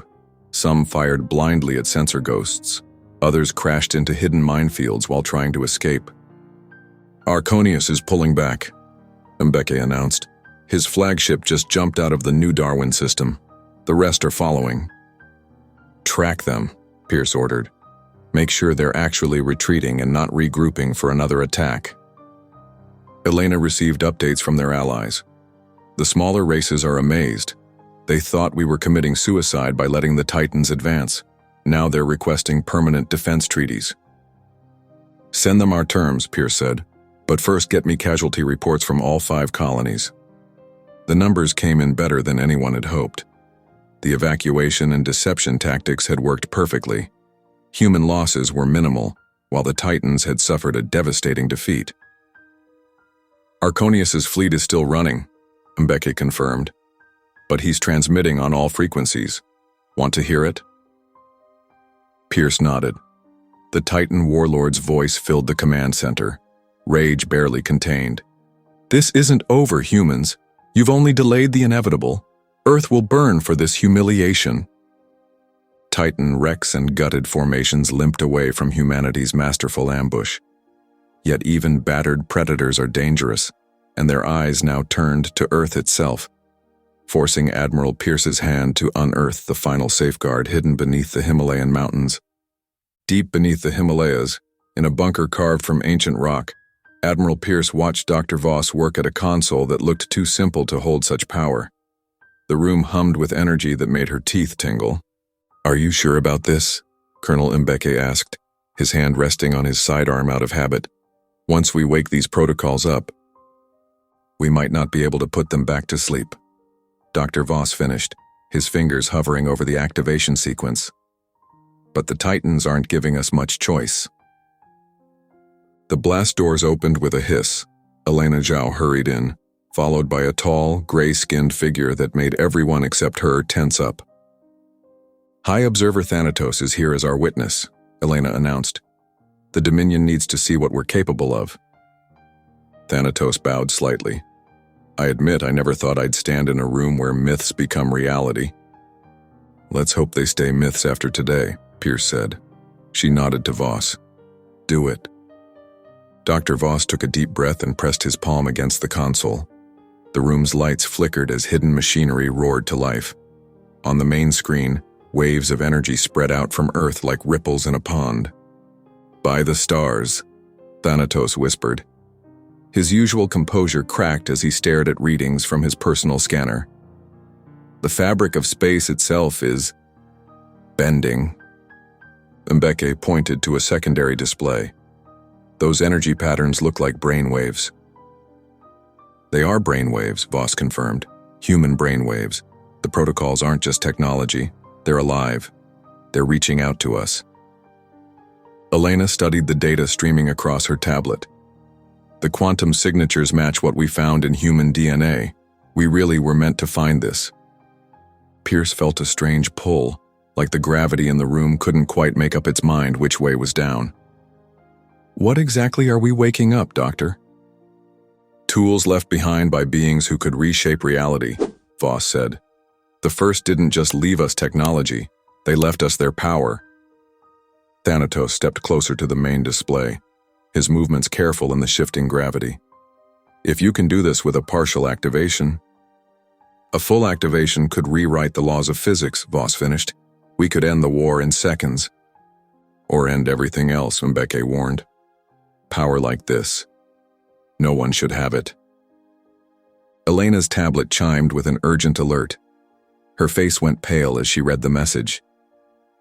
Some fired blindly at sensor ghosts. Others crashed into hidden minefields while trying to escape. Arconius is pulling back, Mbeke announced. His flagship just jumped out of the New Darwin system. The rest are following. Track them, Pierce ordered. Make sure they're actually retreating and not regrouping for another attack. Elena received updates from their allies. The smaller races are amazed. They thought we were committing suicide by letting the Titans advance. Now they're requesting permanent defense treaties. Send them our terms, Pierce said. But first get me casualty reports from all 5 colonies. The numbers came in better than anyone had hoped. The evacuation and deception tactics had worked perfectly. Human losses were minimal, while the Titans had suffered a devastating defeat. Arconius's fleet is still running, Mbeke confirmed. But he's transmitting on all frequencies. Want to hear it? Pierce nodded. The Titan warlord's voice filled the command center. Rage barely contained. This isn't over, humans. You've only delayed the inevitable. Earth will burn for this humiliation. Titan wrecks and gutted formations limped away from humanity's masterful ambush. Yet even battered predators are dangerous, and their eyes now turned to Earth itself, forcing Admiral Pierce's hand to unearth the final safeguard hidden beneath the Himalayan mountains. Deep beneath the Himalayas, in a bunker carved from ancient rock, Admiral Pierce watched Dr. Voss work at a console that looked too simple to hold such power. The room hummed with energy that made her teeth tingle. Are you sure about this? Colonel Mbeke asked, his hand resting on his sidearm out of habit. Once we wake these protocols up, we might not be able to put them back to sleep. Dr. Voss finished, his fingers hovering over the activation sequence. but the Titans aren't giving us much choice. The blast doors opened with a hiss. Elena Zhao hurried in, followed by a tall, gray-skinned figure that made everyone except her tense up. High Observer Thanatos is here as our witness, Elena announced. The Dominion needs to see what we're capable of. Thanatos bowed slightly. I admit I never thought I'd stand in a room where myths become reality. Let's hope they stay myths after today, Pierce said. She nodded to Voss. Do it. Dr. Voss took a deep breath and pressed his palm against the console. The room's lights flickered as hidden machinery roared to life. On the main screen, waves of energy spread out from Earth like ripples in a pond. By the stars, Thanatos whispered. His usual composure cracked as he stared at readings from his personal scanner. The fabric of space itself is bending. Mbeke pointed to a secondary display. Those energy patterns look like brainwaves. They are brainwaves, Voss confirmed. Human brainwaves. The protocols aren't just technology. They're alive. They're reaching out to us. Elena studied the data streaming across her tablet. The quantum signatures match what we found in human DNA. We really were meant to find this. Pierce felt a strange pull, like the gravity in the room couldn't quite make up its mind which way was down. What exactly are we waking up, Doctor? Tools left behind by beings who could reshape reality, Voss said. The first didn't just leave us technology, they left us their power. Thanatos stepped closer to the main display, his movements careful in the shifting gravity. If you can do this with a partial activation, a full activation could rewrite the laws of physics, Voss finished. We could end the war in seconds. Or end everything else, Mbeke warned. Power like this. No one should have it. Elena's tablet chimed with an urgent alert. Her face went pale as she read the message.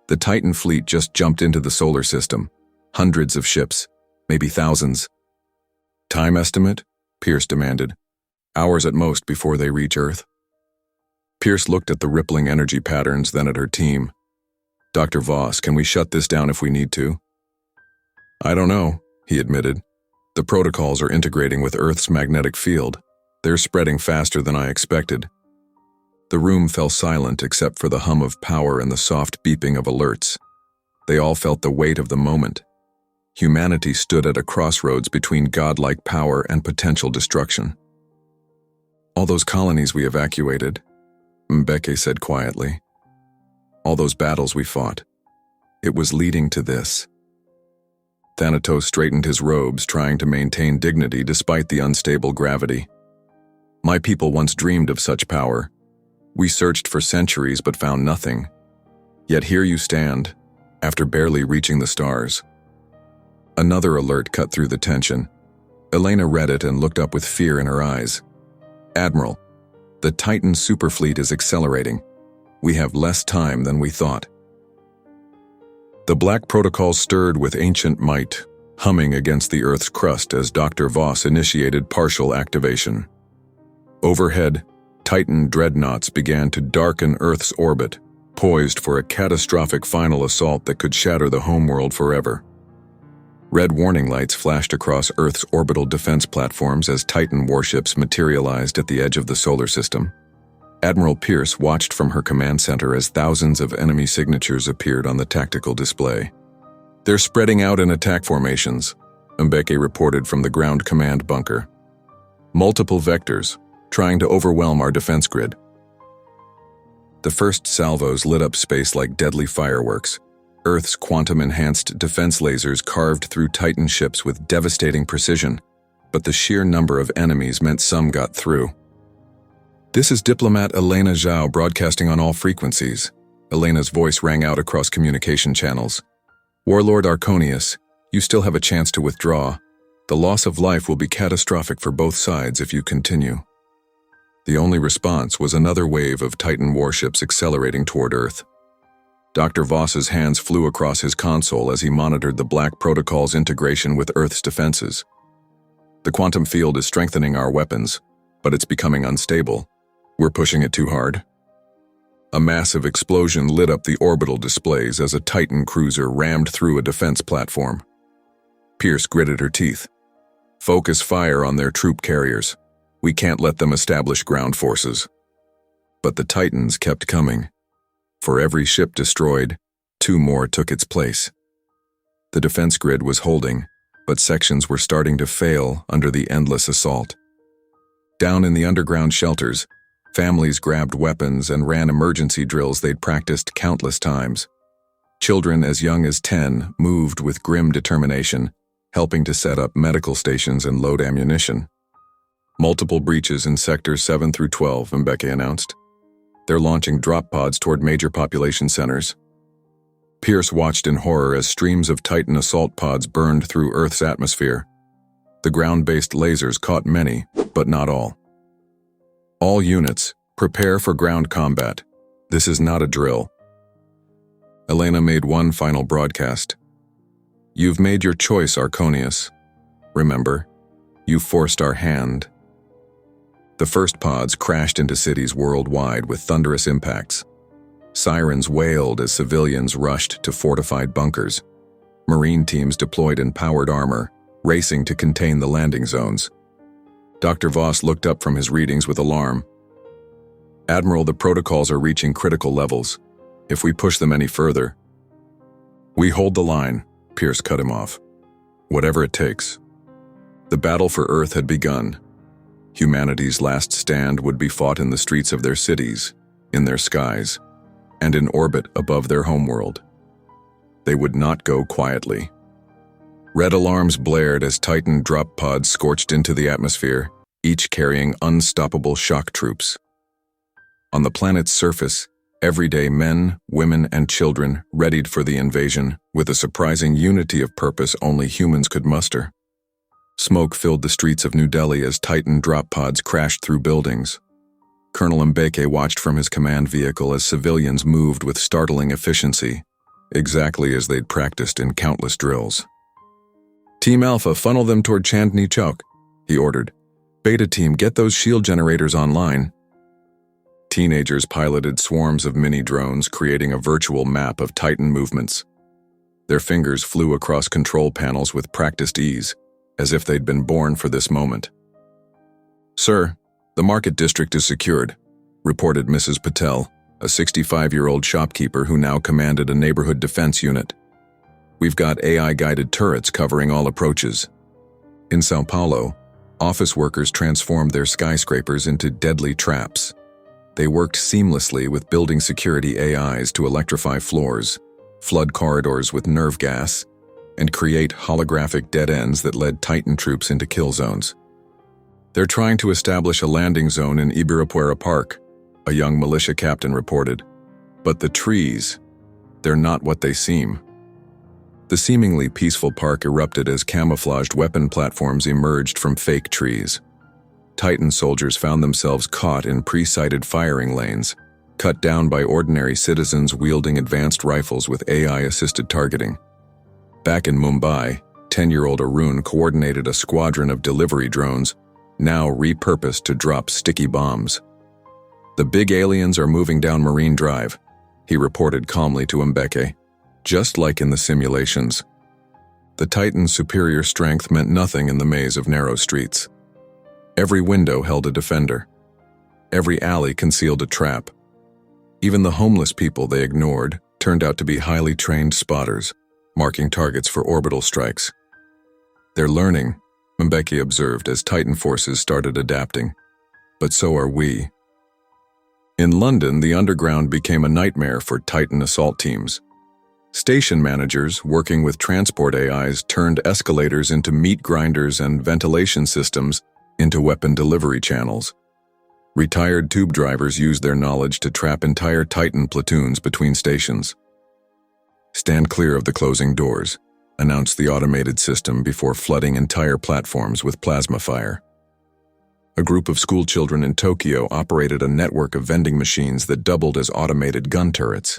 The Titan fleet just jumped into the solar system. Hundreds of ships, maybe thousands. Time estimate? Pierce demanded. Hours at most before they reach Earth. Pierce looked at the rippling energy patterns, then at her team. Dr. Voss, can we shut this down if we need to? I don't know, he admitted. The protocols are integrating with Earth's magnetic field. They're spreading faster than I expected. The room fell silent except for the hum of power and the soft beeping of alerts. They all felt the weight of the moment. Humanity stood at a crossroads between godlike power and potential destruction. All those colonies we evacuated, Mbeke said quietly. All those battles we fought. It was leading to this. Thanatos straightened his robes, trying to maintain dignity despite the unstable gravity. My people once dreamed of such power. We searched for centuries but found nothing. Yet here you stand, after barely reaching the stars. Another alert cut through the tension. Elena read it and looked up with fear in her eyes. Admiral, the Titan superfleet is accelerating. We have less time than we thought. The Black Protocol stirred with ancient might, humming against the Earth's crust as Dr. Voss initiated partial activation. Overhead, Titan dreadnoughts began to darken Earth's orbit, poised for a catastrophic final assault that could shatter the homeworld forever. Red warning lights flashed across Earth's orbital defense platforms as Titan warships materialized at the edge of the solar system. Admiral Pierce watched from her command center as thousands of enemy signatures appeared on the tactical display. They're spreading out in attack formations, Mbeke reported from the ground command bunker. Multiple vectors, trying to overwhelm our defense grid. The first salvos lit up space like deadly fireworks. Earth's quantum-enhanced defense lasers carved through Titan ships with devastating precision, but the sheer number of enemies meant some got through. This is diplomat Elena Zhao broadcasting on all frequencies. Elena's voice rang out across communication channels. Warlord Arconius, you still have a chance to withdraw. The loss of life will be catastrophic for both sides if you continue. The only response was another wave of Titan warships accelerating toward Earth. Dr. Voss's hands flew across his console as he monitored the Black Protocol's integration with Earth's defenses. The quantum field is strengthening our weapons, but it's becoming unstable. We're pushing it too hard. A massive explosion lit up the orbital displays as a Titan cruiser rammed through a defense platform. Pierce gritted her teeth. Focus fire on their troop carriers. We can't let them establish ground forces. But the Titans kept coming. For every ship destroyed, 2 more took its place. The defense grid was holding, but sections were starting to fail under the endless assault. Down in the underground shelters, families grabbed weapons and ran emergency drills they'd practiced countless times. Children as young as 10 moved with grim determination, helping to set up medical stations and load ammunition. Multiple breaches in sectors 7 through 12, Mbeke announced. They're launching drop pods toward major population centers. Pierce watched in horror as streams of Titan assault pods burned through Earth's atmosphere. The ground-based lasers caught many, but not all. All units, prepare for ground combat. This is not a drill. Elena made one final broadcast. You've made your choice, Arconius. Remember, you forced our hand. The first pods crashed into cities worldwide with thunderous impacts. Sirens wailed as civilians rushed to fortified bunkers. Marine teams deployed in powered armor, racing to contain the landing zones. Dr. Voss looked up from his readings with alarm. Admiral, the protocols are reaching critical levels. If we push them any further... We hold the line, Pierce cut him off. Whatever it takes. The battle for Earth had begun. Humanity's last stand would be fought in the streets of their cities, in their skies, and in orbit above their homeworld. They would not go quietly. Red alarms blared as Titan drop pods scorched into the atmosphere, each carrying unstoppable shock troops. On the planet's surface, everyday men, women, and children readied for the invasion with a surprising unity of purpose only humans could muster. Smoke filled the streets of New Delhi as Titan drop pods crashed through buildings. Colonel Mbeke watched from his command vehicle as civilians moved with startling efficiency, exactly as they'd practiced in countless drills. Team Alpha, funnel them toward Chandni Chowk, he ordered. Beta Team, get those shield generators online. Teenagers piloted swarms of mini-drones, creating a virtual map of Titan movements. Their fingers flew across control panels with practiced ease, as if they'd been born for this moment. Sir, the market district is secured, reported Mrs. Patel, a 65-year-old shopkeeper who now commanded a neighborhood defense unit. We've got AI-guided turrets covering all approaches. In Sao Paulo, office workers transformed their skyscrapers into deadly traps. They worked seamlessly with building security AIs to electrify floors, flood corridors with nerve gas, and create holographic dead ends that led Titan troops into kill zones. They're trying to establish a landing zone in Ibirapuera Park, a young militia captain reported. But the trees, they're not what they seem. The seemingly peaceful park erupted as camouflaged weapon platforms emerged from fake trees. Titan soldiers found themselves caught in pre-sighted firing lanes, cut down by ordinary citizens wielding advanced rifles with AI-assisted targeting. Back in Mumbai, 10-year-old Arun coordinated a squadron of delivery drones, now repurposed to drop sticky bombs. The big aliens are moving down Marine Drive, he reported calmly to Mbeke, just like in the simulations. The Titan's superior strength meant nothing in the maze of narrow streets. Every window held a defender. Every alley concealed a trap. Even the homeless people they ignored turned out to be highly trained spotters, marking targets for orbital strikes. They're learning, Mbeke observed as Titan forces started adapting. But so are we. In London, the underground became a nightmare for Titan assault teams. Station managers, working with transport AIs, turned escalators into meat grinders and ventilation systems into weapon delivery channels. Retired tube drivers used their knowledge to trap entire Titan platoons between stations. Stand clear of the closing doors, announced the automated system before flooding entire platforms with plasma fire. A group of schoolchildren in Tokyo operated a network of vending machines that doubled as automated gun turrets.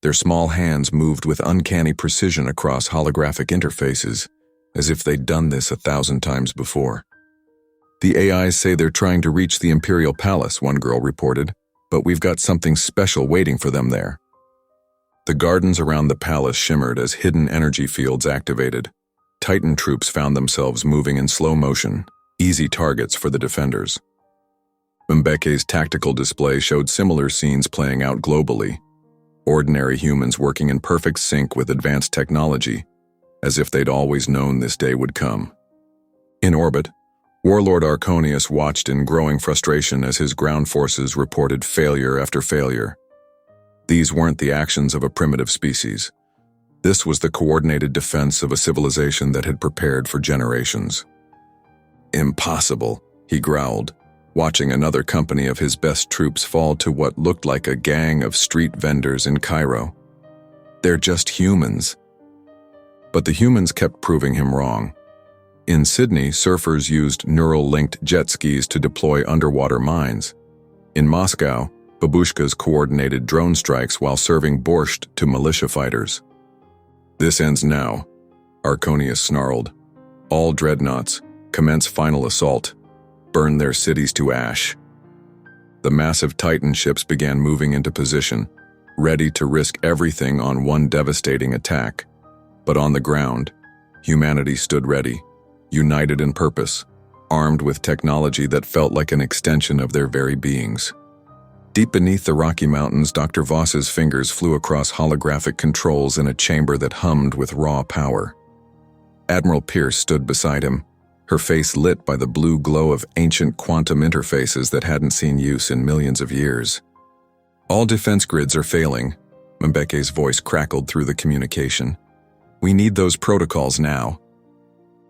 Their small hands moved with uncanny precision across holographic interfaces, as if they'd done this 1,000 times before. The AIs say they're trying to reach the Imperial Palace, one girl reported. But we've got something special waiting for them there. The gardens around the palace shimmered as hidden energy fields activated. Titan troops found themselves moving in slow motion, easy targets for the defenders. Mbeke's tactical display showed similar scenes playing out globally. Ordinary humans working in perfect sync with advanced technology, as if they'd always known this day would come. In orbit, Warlord Arconius watched in growing frustration as his ground forces reported failure after failure. These weren't the actions of a primitive species. This was the coordinated defense of a civilization that had prepared for generations. "Impossible," he growled, watching another company of his best troops fall to what looked like a gang of street vendors in Cairo. "They're just humans." But the humans kept proving him wrong. In Sydney, surfers used neural-linked jet skis to deploy underwater mines. In Moscow, babushkas coordinated drone strikes while serving borscht to militia fighters. "This ends now," Arconius snarled. "All dreadnoughts, commence final assault. Burn their cities to ash." The massive Titan ships began moving into position, ready to risk everything on one devastating attack. But on the ground, humanity stood ready, united in purpose, armed with technology that felt like an extension of their very beings. Deep beneath the Rocky Mountains, Dr. Voss's fingers flew across holographic controls in a chamber that hummed with raw power. Admiral Pierce stood beside him, her face lit by the blue glow of ancient quantum interfaces that hadn't seen use in millions of years. "All defense grids are failing," Mbeke's voice crackled through the communication. "We need those protocols now."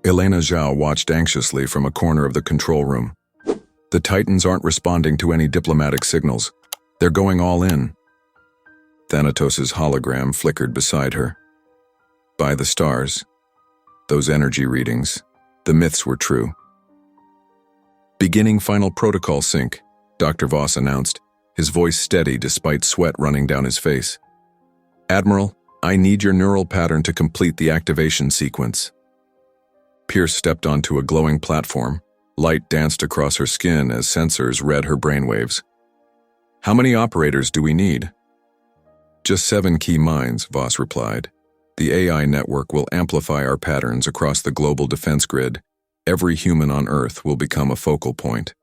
Elena Zhao watched anxiously from a corner of the control room. "The Titans aren't responding to any diplomatic signals. They're going all in." Thanatos's hologram flickered beside her. By the stars, those energy readings, the myths were true. "Beginning final protocol sync," Dr. Voss announced, his voice steady despite sweat running down his face. "Admiral, I need your neural pattern to complete the activation sequence." Pierce stepped onto a glowing platform. Light danced across her skin as sensors read her brainwaves. "How many operators do we need?" "Just 7 key minds," Voss replied. "The AI network will amplify our patterns across the global defense grid. Every human on Earth will become a focal point."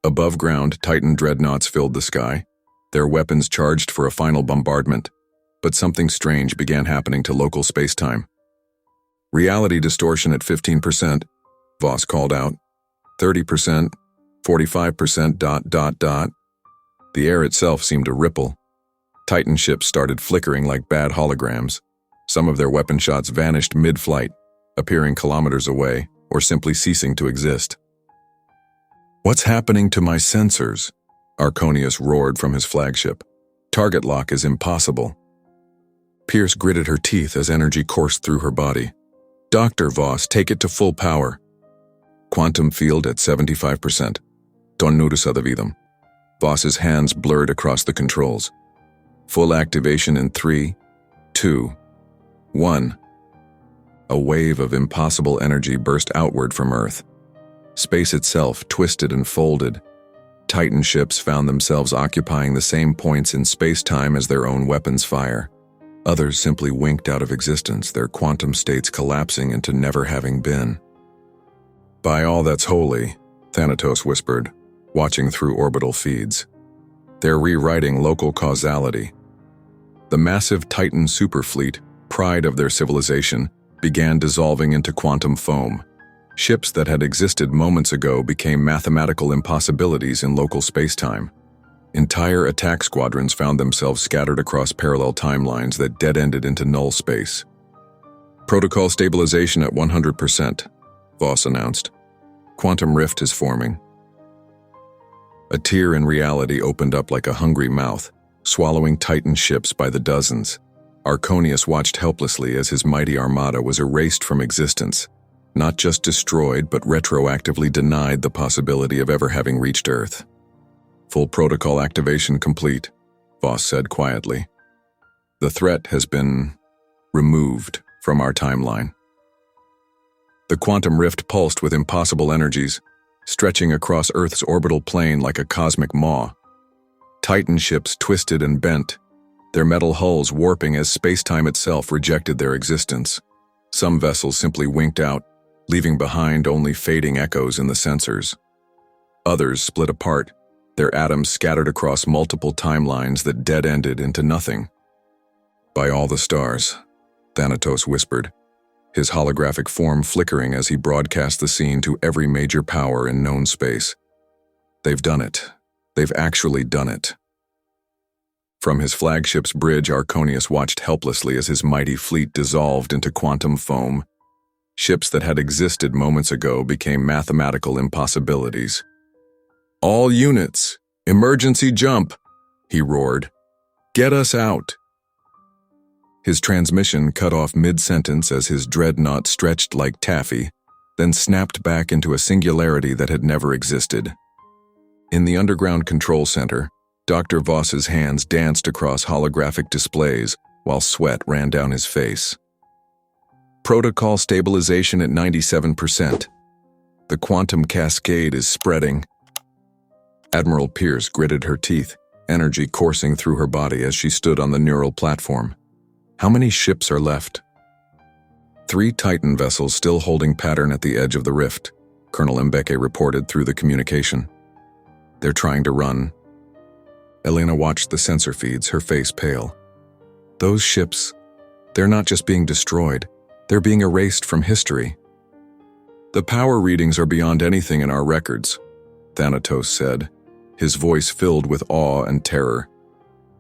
Above ground, Titan dreadnoughts filled the sky, their weapons charged for a final bombardment. But something strange began happening to local spacetime. "Reality distortion at 15%, Voss called out. 30%, 45%, ... The air itself seemed to ripple. Titan ships started flickering like bad holograms. Some of their weapon shots vanished mid-flight, appearing kilometers away, or simply ceasing to exist. "What's happening to my sensors?" Arconius roared from his flagship. "Target lock is impossible." Pierce gritted her teeth as energy coursed through her body. "Dr. Voss, take it to full power." "Quantum field at 75%. Don't notice other vidam." Voss's hands blurred across the controls. "Full activation in 3, 2, 1. A wave of impossible energy burst outward from Earth. Space itself twisted and folded. Titan ships found themselves occupying the same points in space-time as their own weapons fire. Others simply winked out of existence, their quantum states collapsing into never having been. "By all that's holy," Thanatos whispered, watching through orbital feeds. "They're rewriting local causality." The massive Titan superfleet, pride of their civilization, began dissolving into quantum foam. Ships that had existed moments ago became mathematical impossibilities in local spacetime. Entire attack squadrons found themselves scattered across parallel timelines that dead-ended into null space. "Protocol stabilization at 100%, Voss announced. "Quantum rift is forming." A tear in reality opened up like a hungry mouth, swallowing Titan ships by the dozens. Arconius watched helplessly as his mighty armada was erased from existence, not just destroyed but retroactively denied the possibility of ever having reached Earth. "Full protocol activation complete," Voss said quietly. "The threat has been removed from our timeline." The quantum rift pulsed with impossible energies, stretching across Earth's orbital plane like a cosmic maw. Titan ships twisted and bent, their metal hulls warping as space-time itself rejected their existence. Some vessels simply winked out, leaving behind only fading echoes in the sensors. Others split apart, their atoms scattered across multiple timelines that dead-ended into nothing. "By all the stars," Thanatos whispered, his holographic form flickering as he broadcast the scene to every major power in known space. "They've done it. They've actually done it." From his flagship's bridge, Arconius watched helplessly as his mighty fleet dissolved into quantum foam. Ships that had existed moments ago became mathematical impossibilities. "All units, emergency jump," he roared. "Get us out." His transmission cut off mid-sentence as his dreadnought stretched like taffy, then snapped back into a singularity that had never existed. In the underground control center, Dr. Voss's hands danced across holographic displays while sweat ran down his face. "Protocol stabilization at 97%. The quantum cascade is spreading." Admiral Pierce gritted her teeth, energy coursing through her body as she stood on the neural platform. "How many ships are left?" 3 Titan vessels still holding pattern at the edge of the rift, Colonel Mbeke reported through the communication. "They're trying to run." Elena watched the sensor feeds, her face pale. "Those ships, they're not just being destroyed, they're being erased from history." "The power readings are beyond anything in our records," Thanatos said, his voice filled with awe and terror.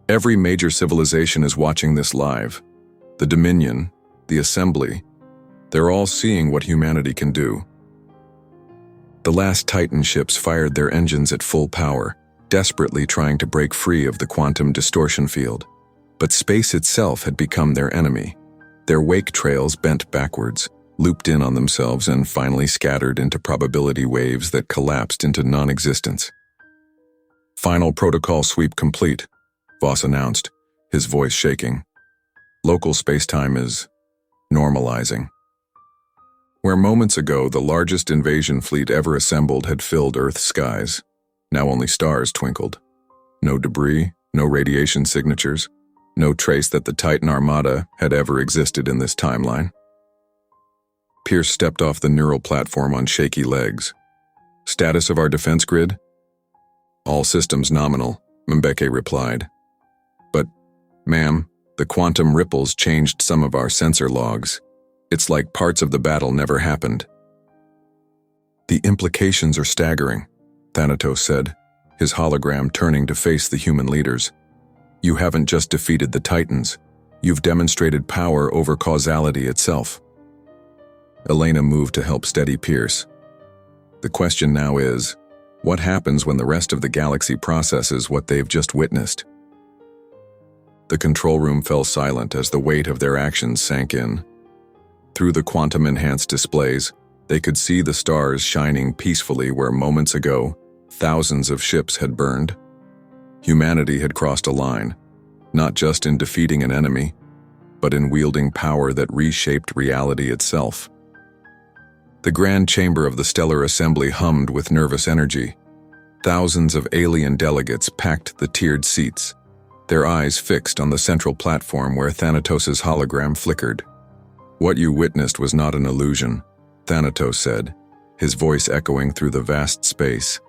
"Every major civilization is watching this live. The Dominion, the Assembly, they're all seeing what humanity can do." The last Titan ships fired their engines at full power, desperately trying to break free of the quantum distortion field. But space itself had become their enemy. Their wake trails bent backwards, looped in on themselves, and finally scattered into probability waves that collapsed into non-existence. "Final protocol sweep complete," Voss announced, his voice shaking. "Local space-time is normalizing." Where moments ago the largest invasion fleet ever assembled had filled Earth's skies, now only stars twinkled. No debris, no radiation signatures, no trace that the Titan Armada had ever existed in this timeline. Pierce stepped off the neural platform on shaky legs. "Status of our defense grid?" "All systems nominal," Mbeke replied. "But, ma'am, the quantum ripples changed some of our sensor logs. It's like parts of the battle never happened." "The implications are staggering," Thanatos said, his hologram turning to face the human leaders. "You haven't just defeated the Titans, you've demonstrated power over causality itself." Elena moved to help steady Pierce. "The question now is, what happens when the rest of the galaxy processes what they've just witnessed?" The control room fell silent as the weight of their actions sank in. Through the quantum-enhanced displays, they could see the stars shining peacefully where moments ago thousands of ships had burned. Humanity had crossed a line, not just in defeating an enemy, but in wielding power that reshaped reality itself. The grand chamber of the Stellar Assembly hummed with nervous energy. Thousands of alien delegates packed the tiered seats, their eyes fixed on the central platform where Thanatos' hologram flickered. "What you witnessed was not an illusion," Thanatos said, his voice echoing through the vast space.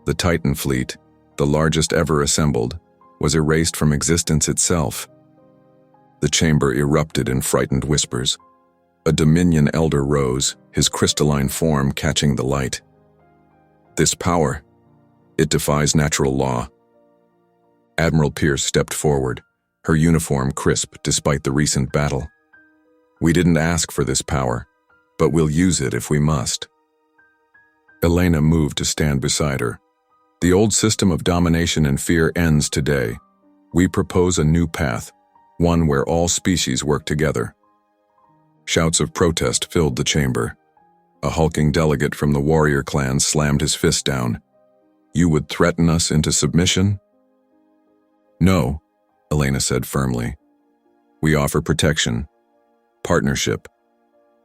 "The Titan fleet, the largest ever assembled, was erased from existence itself." The chamber erupted in frightened whispers. A Dominion elder rose, his crystalline form catching the light. "This power, it defies natural law." Admiral Pierce stepped forward, her uniform crisp despite the recent battle. "We didn't ask for this power, but we'll use it if we must." Elena moved to stand beside her. "The old system of domination and fear ends today. We propose a new path, one where all species work together." Shouts of protest filled the chamber. A hulking delegate from the warrior clan slammed his fist down. "You would threaten us into submission?" "No," Elena said firmly. "We offer protection, partnership,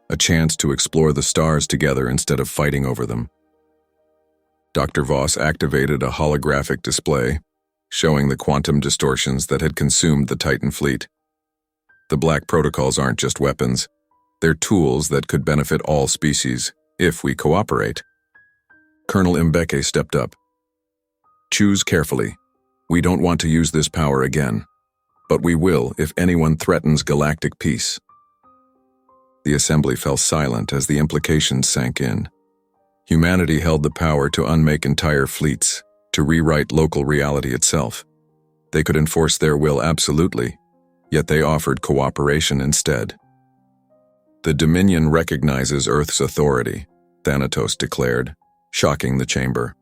a chance to explore the stars together instead of fighting over them." Dr. Voss activated a holographic display, showing the quantum distortions that had consumed the Titan fleet. The Black Protocols aren't just weapons. They're tools that could benefit all species, if we cooperate. Colonel Mbeke stepped up. Choose carefully. We don't want to use this power again, but we will if anyone threatens galactic peace. The assembly fell silent as the implications sank in. Humanity held the power to unmake entire fleets, to rewrite local reality itself. They could enforce their will absolutely, yet they offered cooperation instead. The Dominion recognizes Earth's authority, Thanatos declared, shocking the chamber.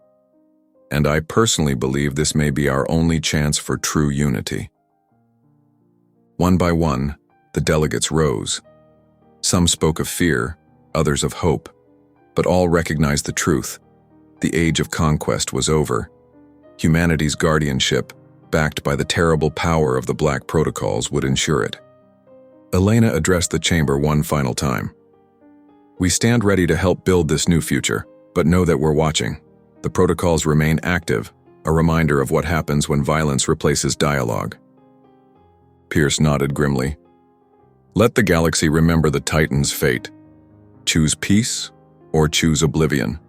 And I personally believe this may be our only chance for true unity. One by one, the delegates rose. Some spoke of fear, others of hope, but all recognized the truth. The age of conquest was over. Humanity's guardianship, backed by the terrible power of the Black Protocols, would ensure it. Elena addressed the chamber one final time. We stand ready to help build this new future, but know that we're watching. The protocols remain active, a reminder of what happens when violence replaces dialogue. Pierce nodded grimly. Let the galaxy remember the Titan's fate. Choose peace or choose oblivion.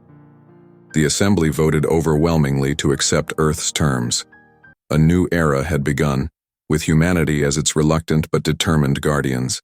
The assembly voted overwhelmingly to accept Earth's terms. A new era had begun, with humanity as its reluctant but determined guardians.